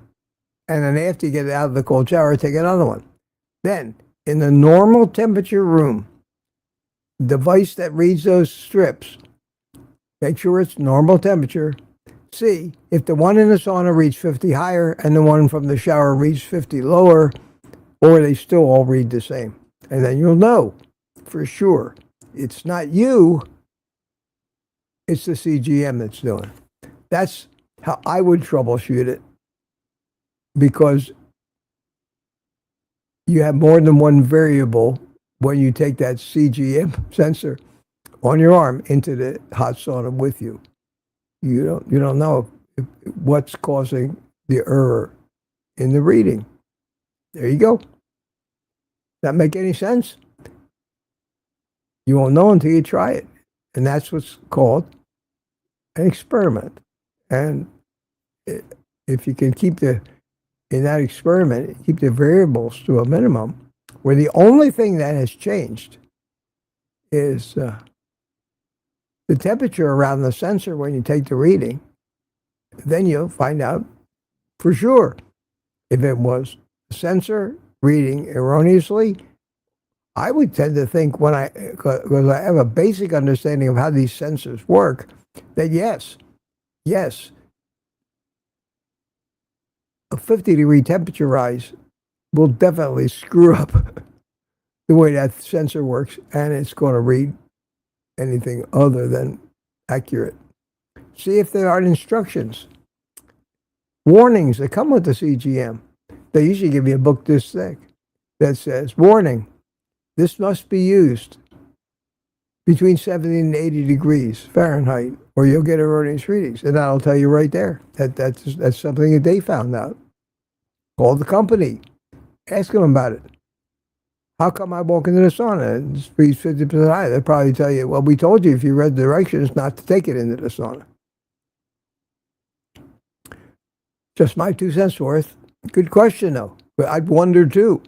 and then after you get out of the cold shower, take another one. Then, in the normal temperature room, device that reads those strips, make sure it's normal temperature. See if the one in the sauna reads 50 higher and the one from the shower reads 50 lower, or they still all read the same. And then you'll know for sure it's not you, it's the CGM that's doing it. That's how I would troubleshoot it, because you have more than one variable when you take that CGM sensor on your arm into the hot sauna with you. You don't know what's causing the error in the reading. There you go. Does that make any sense? You won't know until you try it. And that's what's called an experiment. And if you can keep in that experiment, keep the variables to a minimum, where the only thing that has changed is the temperature around the sensor when you take the reading, then you'll find out for sure if it was the sensor reading erroneously. I would tend to think, because I have a basic understanding of how these sensors work, that yes, a 50-degree temperature rise will definitely screw up the way that sensor works, and it's going to read anything other than accurate. See if there are instructions, warnings that come with the CGM. They usually give you a book this thick that says, warning, this must be used between 70 and 80 degrees Fahrenheit, or you'll get erroneous readings. And that'll tell you right there that's something that they found out. Call the company. Ask them about it. How come I walk into the sauna and it's 50% higher? They'll probably tell you, well, we told you if you read the directions not to take it into the sauna. Just my 2 cents worth. Good question, though. But I'd wonder, too.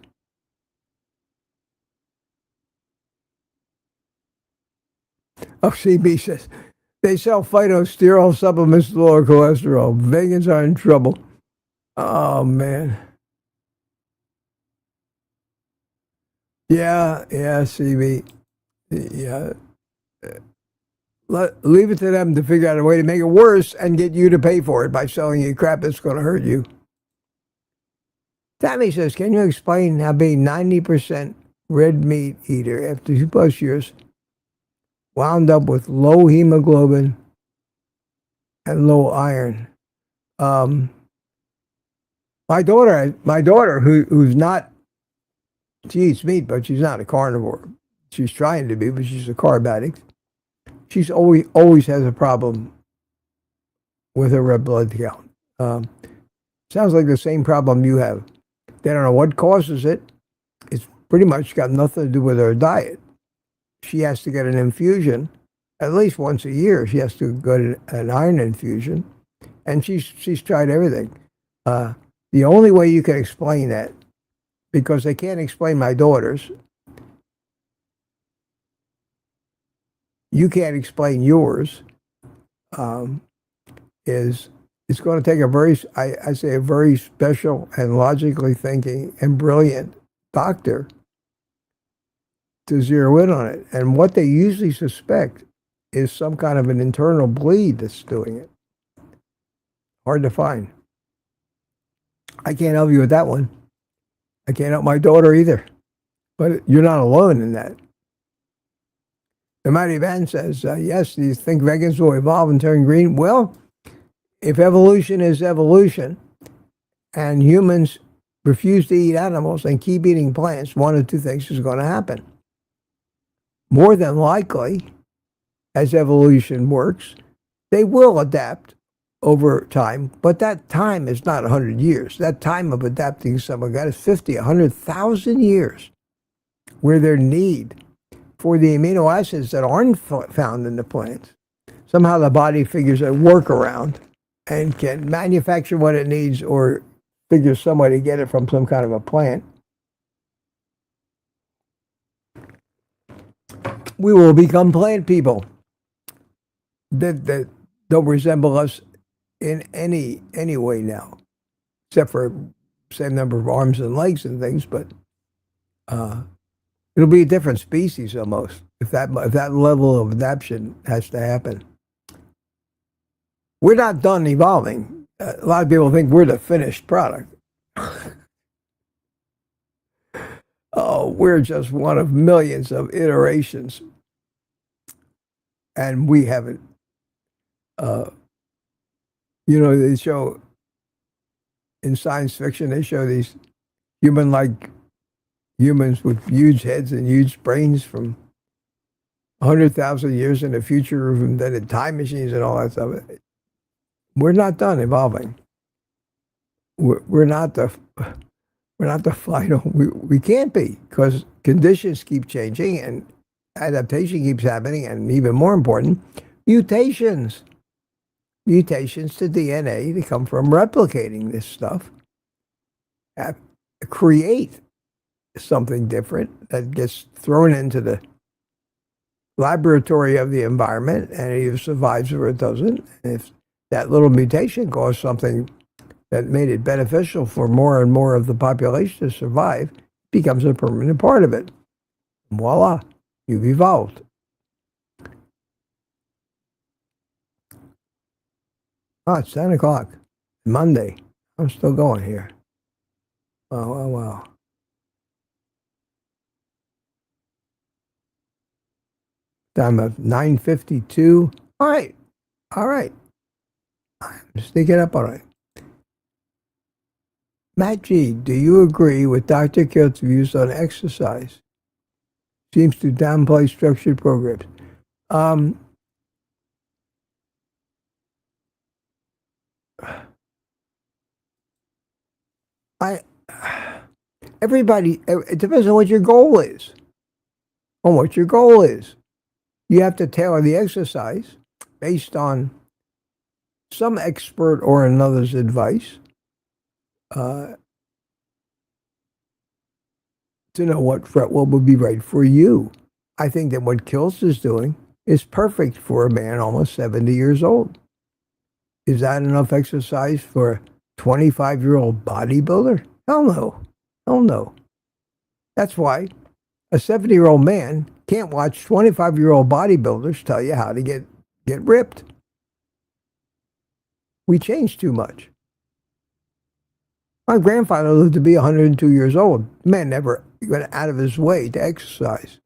Oh, CB says, they sell phytosterol supplements to lower cholesterol. Vegans are in trouble. Oh, man. Yeah, CB. Yeah. Leave it to them to figure out a way to make it worse and get you to pay for it by selling you crap that's going to hurt you. Tammy says, can you explain how being 90% red meat eater after 2+ years wound up with low hemoglobin and low iron? My daughter, who's not, she eats meat, but she's not a carnivore. She's trying to be, but she's a carb addict. She's always has a problem with her red blood count. Sounds like the same problem you have. They don't know what causes it. It's pretty much got nothing to do with her diet. She has to get an infusion at least once a year. She has to get an iron infusion, and she's tried everything. The only way you can explain that, because they can't explain my daughter's, you can't explain yours, is it's going to take a very special and logically thinking and brilliant doctor to zero in on it. And what they usually suspect is some kind of an internal bleed that's doing it. Hard to find. I can't help you with that one. I can't help my daughter either. But you're not alone in that. The Mighty Van says, yes, do you think vegans will evolve and turn green? Well, if evolution is evolution and humans refuse to eat animals and keep eating plants, one of 2 things is going to happen. More than likely, as evolution works, they will adapt over time, but that time is not 100 years. That time of adapting someone got is 50, 100,000 years, where their need for the amino acids that aren't found in the plants, somehow the body figures a workaround and can manufacture what it needs or figure some way to get it from some kind of a plant. We will become plant people. that don't resemble us in any way now, except for same number of arms and legs and things. But it'll be a different species almost if that level of adaptation has to happen. We're not done evolving. A lot of people think we're the finished product. Oh, we're just one of millions of iterations, and we haven't. They show in science fiction. They show these human-like humans with huge heads and huge brains from 100,000 years in the future, of invented time machines and all that stuff. We're not done evolving. We're not the final. We can't be, because conditions keep changing and adaptation keeps happening, and even more important, mutations to DNA that come from replicating this stuff create something different that gets thrown into the laboratory of the environment, and it either survives or it doesn't. And if that little mutation caused something that made it beneficial for more and more of the population to survive, it becomes a permanent part of it. Voila, you've evolved. Oh, it's 10 o'clock, Monday. I'm still going here. Wow. Time of 9:52. All right. I'm sneaking up on it. Matt G., do you agree with Dr. Kilt's views on exercise? Seems to downplay structured programs. It depends on what your goal is. You have to tailor the exercise based on some expert or another's advice to know what would be right for you. I think that what Kiltz is doing is perfect for a man almost 70 years old. Is that enough exercise for a 25-year-old bodybuilder? Hell no. That's why a 70-year-old man can't watch 25-year-old bodybuilders tell you how to get ripped. We change too much. My grandfather lived to be 102 years old. The man never went out of his way to exercise.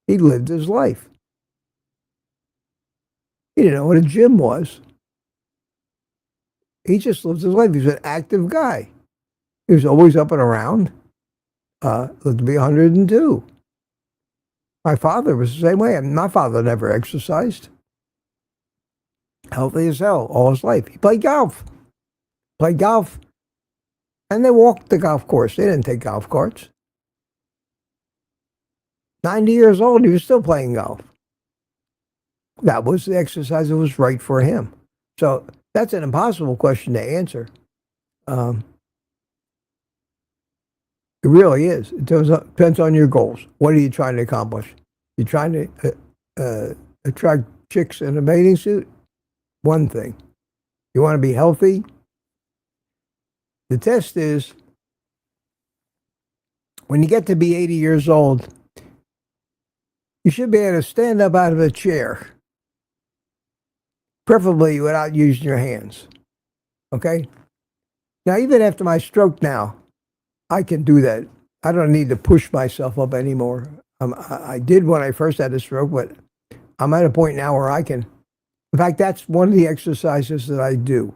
He lived his life. He didn't know what a gym was. He just lived his life. He was an active guy. He was always up and around. Lived to be 102. My father was the same way. My father never exercised. Healthy as hell all his life. He played golf. And they walked the golf course. They didn't take golf carts. 90 years old, he was still playing golf. That was the exercise that was right for him. So that's an impossible question to answer. It really is. It depends on your goals. What are you trying to accomplish? You're trying to attract chicks in a bathing suit? One thing. You want to be healthy? The test is, when you get to be 80 years old, you should be able to stand up out of a chair, preferably without using your hands. Okay? Now, even after my stroke now, I can do that. I don't need to push myself up anymore. I did when I first had a stroke, but I'm at a point now where I can. In fact, that's one of the exercises that I do.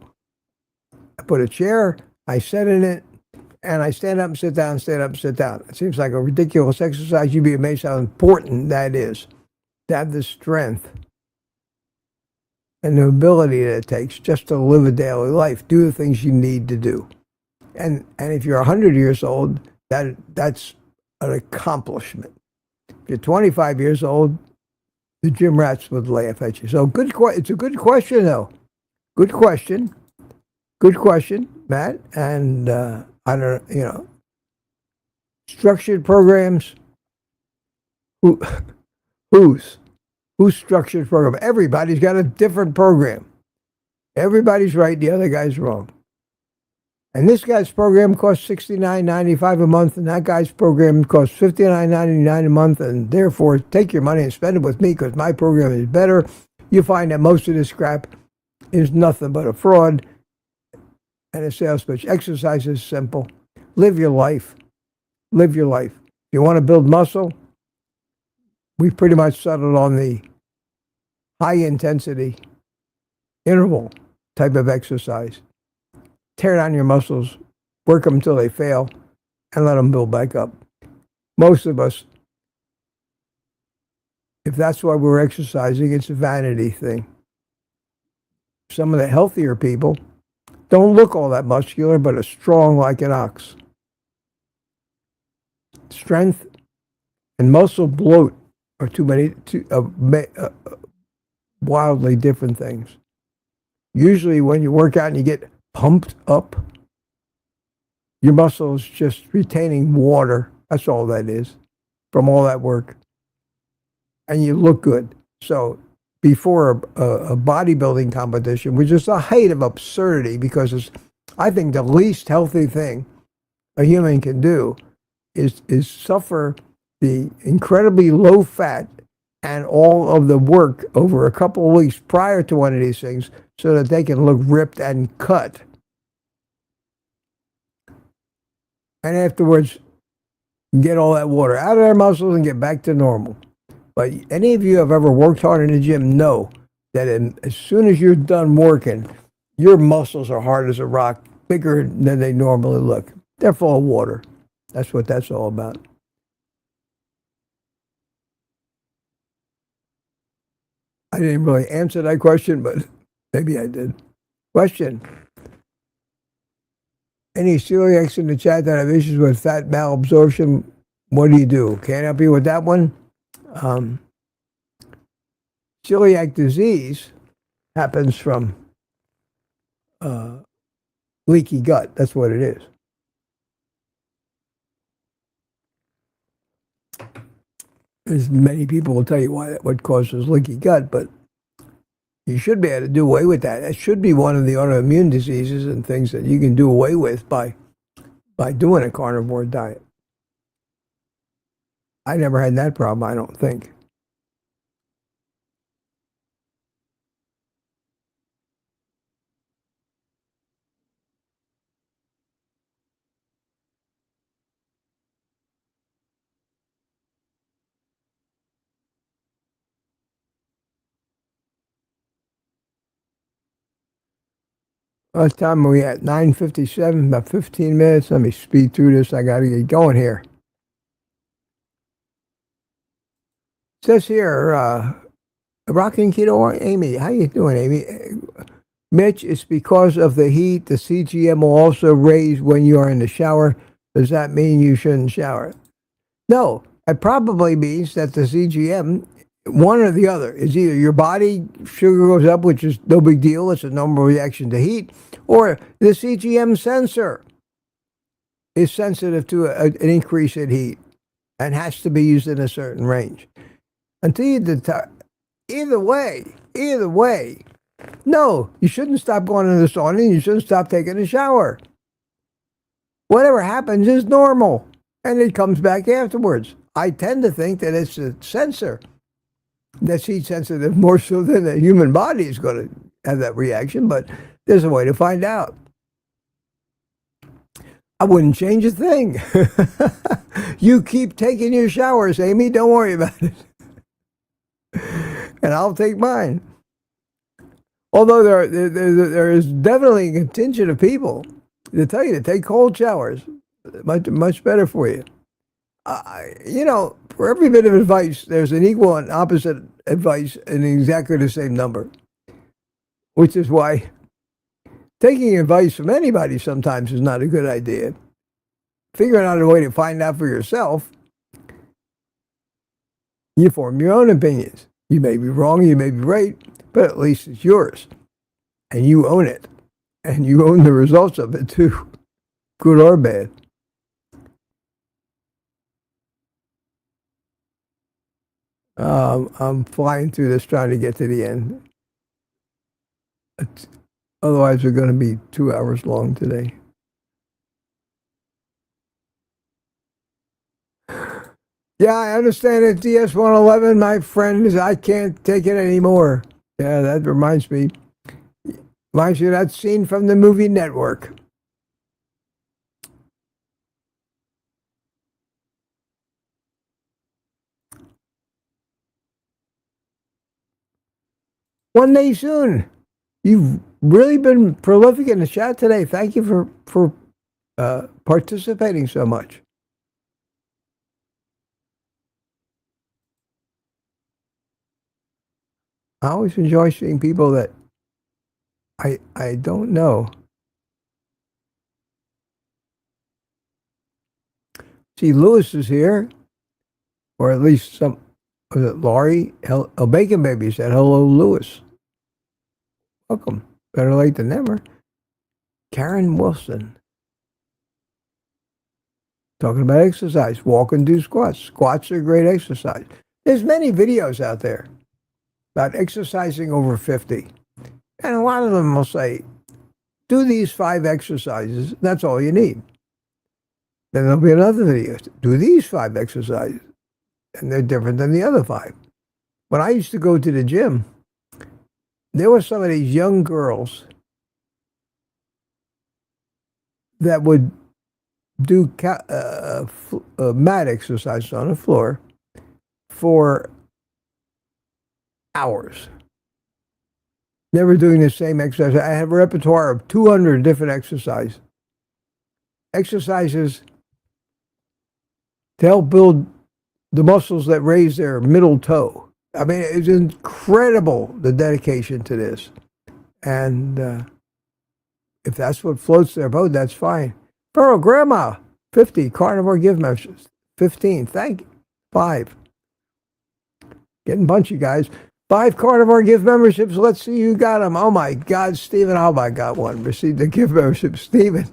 I put a chair, I sit in it, and I stand up and sit down, stand up and sit down. It seems like a ridiculous exercise. You'd be amazed how important that is, to have the strength and the ability that it takes just to live a daily life, do the things you need to do. And if you're 100 years old, that's an accomplishment. If you're 25 years old, the gym rats would laugh at you. So it's a good question, though. Good question, Matt. And I don't, structured programs. Whose? Who's structured program? Everybody's got a different program. Everybody's right, the other guy's wrong. And this guy's program costs $69.95 a month, and that guy's program costs $59.99 a month, and therefore take your money and spend it with me because my program is better. You find that most of this crap is nothing but a fraud and a sales pitch. Exercise is simple. Live your life. Live your life. If you want to build muscle, we pretty much settled on the high-intensity interval type of exercise. Tear down your muscles, work them until they fail, and let them build back up. Most of us, if that's why we're exercising, it's a vanity thing. Some of the healthier people don't look all that muscular, but are strong like an ox. Strength and muscle bloat are wildly different things. Usually when you work out and you get pumped up, your muscles just retaining water. That's all that is from all that work. And you look good. So before a bodybuilding competition, which is the height of absurdity, because it's, I think, the least healthy thing a human can do is suffer the incredibly low fat and all of the work over a couple of weeks prior to one of these things so that they can look ripped and cut. And afterwards, get all that water out of their muscles and get back to normal. But any of you have ever worked hard in the gym know that as soon as you're done working, your muscles are hard as a rock, bigger than they normally look. They're full of water. That's what that's all about. I didn't really answer that question, but maybe I did. Question. Any celiacs in the chat that have issues with fat malabsorption, what do you do? Can't help you with that one. Celiac disease happens from leaky gut. That's what it is. As many people will tell you what causes leaky gut, but you should be able to do away with that. That should be one of the autoimmune diseases and things that you can do away with by doing a carnivore diet. I never had that problem, I don't think. What time are we at? 9:57, about 15 minutes. Let me speed through this. I got to get going here. It says here, Rocking Keto, Amy. How you doing, Amy? Mitch, it's because of the heat. The CGM will also raise when you are in the shower. Does that mean you shouldn't shower? No, it probably means that the CGM, one or the other, is either your body sugar goes up, which is no big deal, it's a normal reaction to heat, or the CGM sensor is sensitive to an increase in heat and has to be used in a certain range. Until you either way, no, you shouldn't stop going to the sauna and you shouldn't stop taking a shower. Whatever happens is normal, and it comes back afterwards. I tend to think that it's a sensor that's heat sensitive more so than the human body is going to have that reaction, but there's a way to find out. I wouldn't change a thing. You keep taking your showers, Amy. Don't worry about it. And I'll take mine. Although there is definitely a contingent of people that tell you to take cold showers. Much better for you. For every bit of advice, there's an equal and opposite advice in exactly the same number. Which is why taking advice from anybody sometimes is not a good idea. Figuring out a way to find out for yourself, you form your own opinions. You may be wrong, you may be right, but at least it's yours. And you own it. And you own the results of it too, good or bad. I'm flying through this trying to get to the end. Otherwise, we're going to be 2 hours long today. Yeah, I understand it. DS-111, my friends, I can't take it anymore. Yeah, that reminds me. Reminds me of that scene from the movie Network. One day soon. You've really been prolific in the chat today. Thank you for participating so much. I always enjoy seeing people that I don't know. See, Lewis is here, or at least some. Was it Laurie? Bacon Baby said, "Hello, Lewis. Welcome. Better late than never." Karen Wilson. Talking about exercise. Walk and do squats. Squats are great exercise. There's many videos out there about exercising over 50. And a lot of them will say, do these 5 exercises. That's all you need. Then there'll be another video. Do these 5 exercises. And they're different than the other 5. When I used to go to the gym, there were some of these young girls that would do mat exercises on the floor for hours. Never doing the same exercise. I have a repertoire of 200 different exercises. Exercises to help build the muscles that raise their middle toe. I mean, it's incredible, the dedication to this. And if that's what floats their boat, that's fine. Pearl, Grandma, 50. Carnivore gift memberships, 15. Thank you. 5. Getting punchy, guys. 5 Carnivore gift memberships. Let's see who got them. Oh, my God, Stephen I got one. Received the gift membership. Stephen.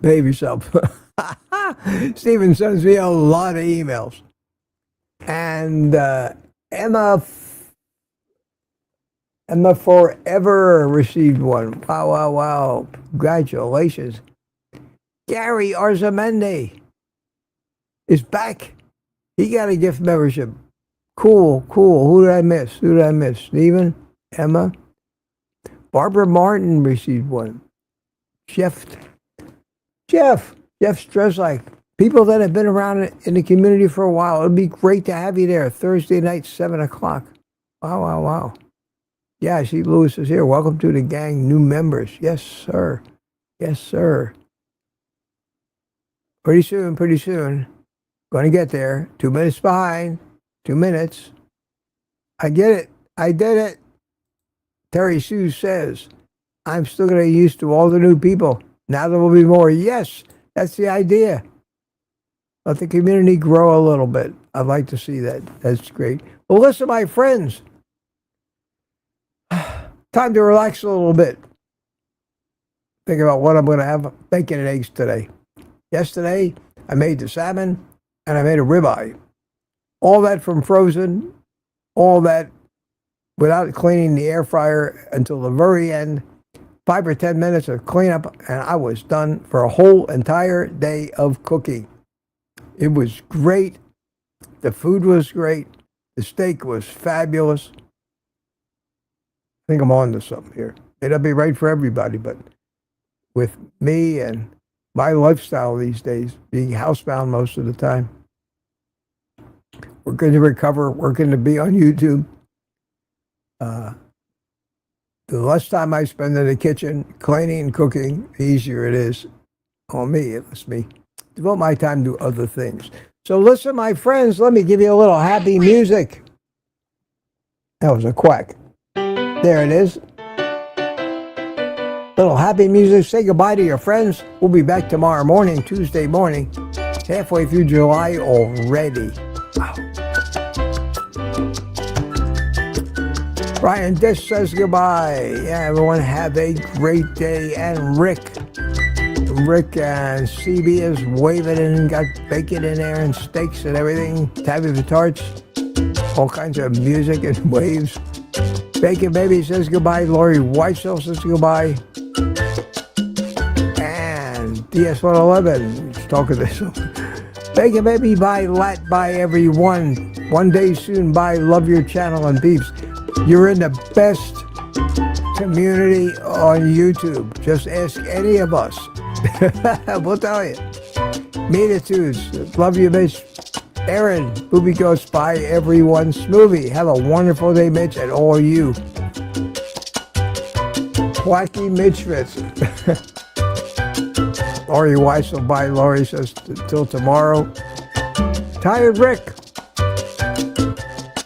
Behave yourself. Stephen sends me a lot of emails. And Emma Forever received one. Wow, wow, wow. Congratulations. Gary Arzamendi is back. He got a gift membership. Cool, cool. Who did I miss? Stephen? Emma? Barbara Martin received one. Jeff Streslike. People that have been around in the community for a while. It'd be great to have you there. Thursday night, 7 o'clock. Wow, wow, wow. Yeah, I see Lewis is here. Welcome to the gang, new members. Yes, sir. Yes, sir. Pretty soon. Going to get there. 2 minutes behind. 2 minutes. I get it. I did it. Terry Sue says, I'm still going to get used to all the new people. Now there will be more. Yes, that's the idea. Let the community grow a little bit. I'd like to see that. That's great. Well, listen, my friends. Time to relax a little bit. Think about what I'm going to have. Bacon and eggs today. Yesterday, I made the salmon and I made a ribeye. All that from frozen. All that without cleaning the air fryer until the very end. 5 or 10 minutes of cleanup, and I was done for a whole entire day of cooking. It was great. The food was great. The steak was fabulous. I think I'm on to something here. It'll be right for everybody, but with me and my lifestyle these days, being housebound most of the time, working to recover, working to be on YouTube. The less time I spend in the kitchen cleaning and cooking, the easier it is on me. It lets me devote my time to other things. So listen, my friends, let me give you a little happy music. That was a quack. There it is. Little happy music. Say goodbye to your friends. We'll be back tomorrow morning, Tuesday morning. It's halfway through July already. Wow. Brian Dish says goodbye. Yeah, everyone have a great day. And Rick Rick and CB is waving and got bacon in there and steaks and everything. Tabby for tarts. All kinds of music and waves. Bacon Baby says goodbye. Lori Weitzel says goodbye. And DS111 is talking this. Bacon Baby, bye. Lat, bye everyone. One day soon, bye. Love your channel and beeps. You're in the best community on YouTube. Just ask any of us. We'll tell you. Meetitudes. Love you, Mitch. Aaron, Booby Ghost, bye everyone. Smoothie, have a wonderful day, Mitch, and all you. Quacky Mitch Fitz. Lori Weissel, bye. Lori says till tomorrow. Tired Rick.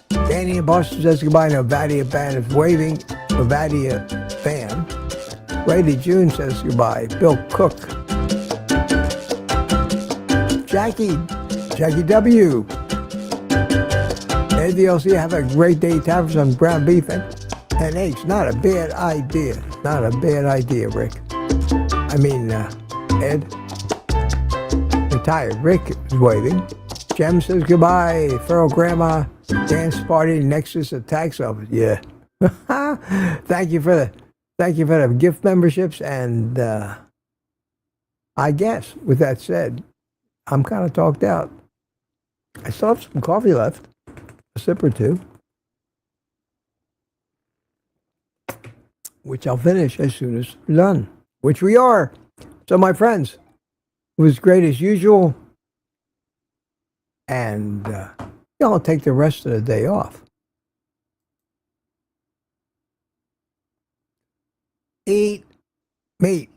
Danny in Boston says goodbye. Novadia Band is waving. Novadia Band. Lady June says goodbye. Bill Cook. Jackie W. ADLC, have a great day. Time for some ground beef and eggs. Not a bad idea. Not a bad idea, Rick. I mean, Ed. Retired Rick is waving. Jem says goodbye. Feral Grandma. Dance Party. Nexus Attacks Office. Yeah. Thank you for the gift memberships. And I guess with that said, I'm kind of talked out. I still have some coffee left, a sip or two, which I'll finish as soon as we're done, which we are. So, my friends, it was great as usual, and I'll take the rest of the day off. Eat meat.